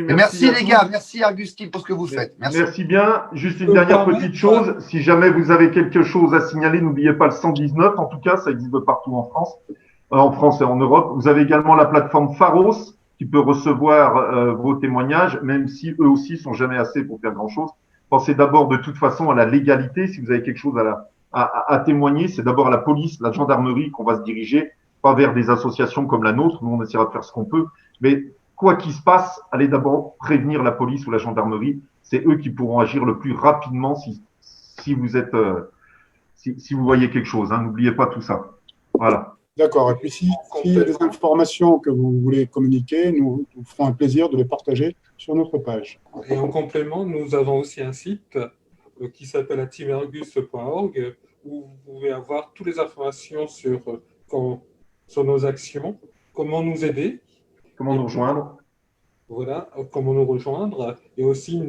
Speaker 3: les gars, merci Augustine pour ce que vous faites.
Speaker 2: Merci bien. Juste une dernière petite chose, si jamais vous avez quelque chose à signaler, n'oubliez pas le 119, en tout cas, ça existe partout en France et en Europe. Vous avez également la plateforme Pharos qui peut recevoir vos témoignages, même si eux aussi sont jamais assez pour faire grand-chose. Pensez d'abord de toute façon à la légalité. Si vous avez quelque chose à témoigner, c'est d'abord à la police, la gendarmerie qu'on va se diriger, pas vers des associations comme la nôtre. Nous, on essaiera de faire ce qu'on peut. Mais quoi qu'il se passe, allez d'abord prévenir la police ou la gendarmerie. C'est eux qui pourront agir le plus rapidement si vous êtes, si vous voyez quelque chose. Hein, n'oubliez pas tout ça. Voilà.
Speaker 1: D'accord. Et puis, s'il y a des informations que vous voulez communiquer, nous ferons un plaisir de les partager sur notre page.
Speaker 4: Et en complément, nous avons aussi un site qui s'appelle activeargus.org où vous pouvez avoir toutes les informations sur nos actions, comment nous aider,
Speaker 2: Comment nous rejoindre?
Speaker 4: voilà, comment nous rejoindre, et aussi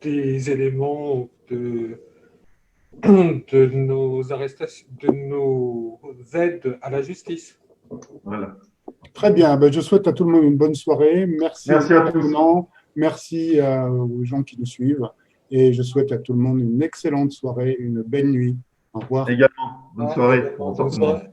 Speaker 4: des éléments de nos arrestations, de nos aides à la justice.
Speaker 2: Voilà.
Speaker 1: Très bien. Ben, je souhaite à tout le monde une bonne soirée. Merci
Speaker 2: Merci à tous.
Speaker 1: intervenants. Merci aux gens qui nous suivent. Et je souhaite à tout le monde une excellente soirée, une belle nuit. Au revoir.
Speaker 2: Également, bonne soirée.
Speaker 4: Bonne
Speaker 2: Bonsoir tout le monde.
Speaker 4: soirée.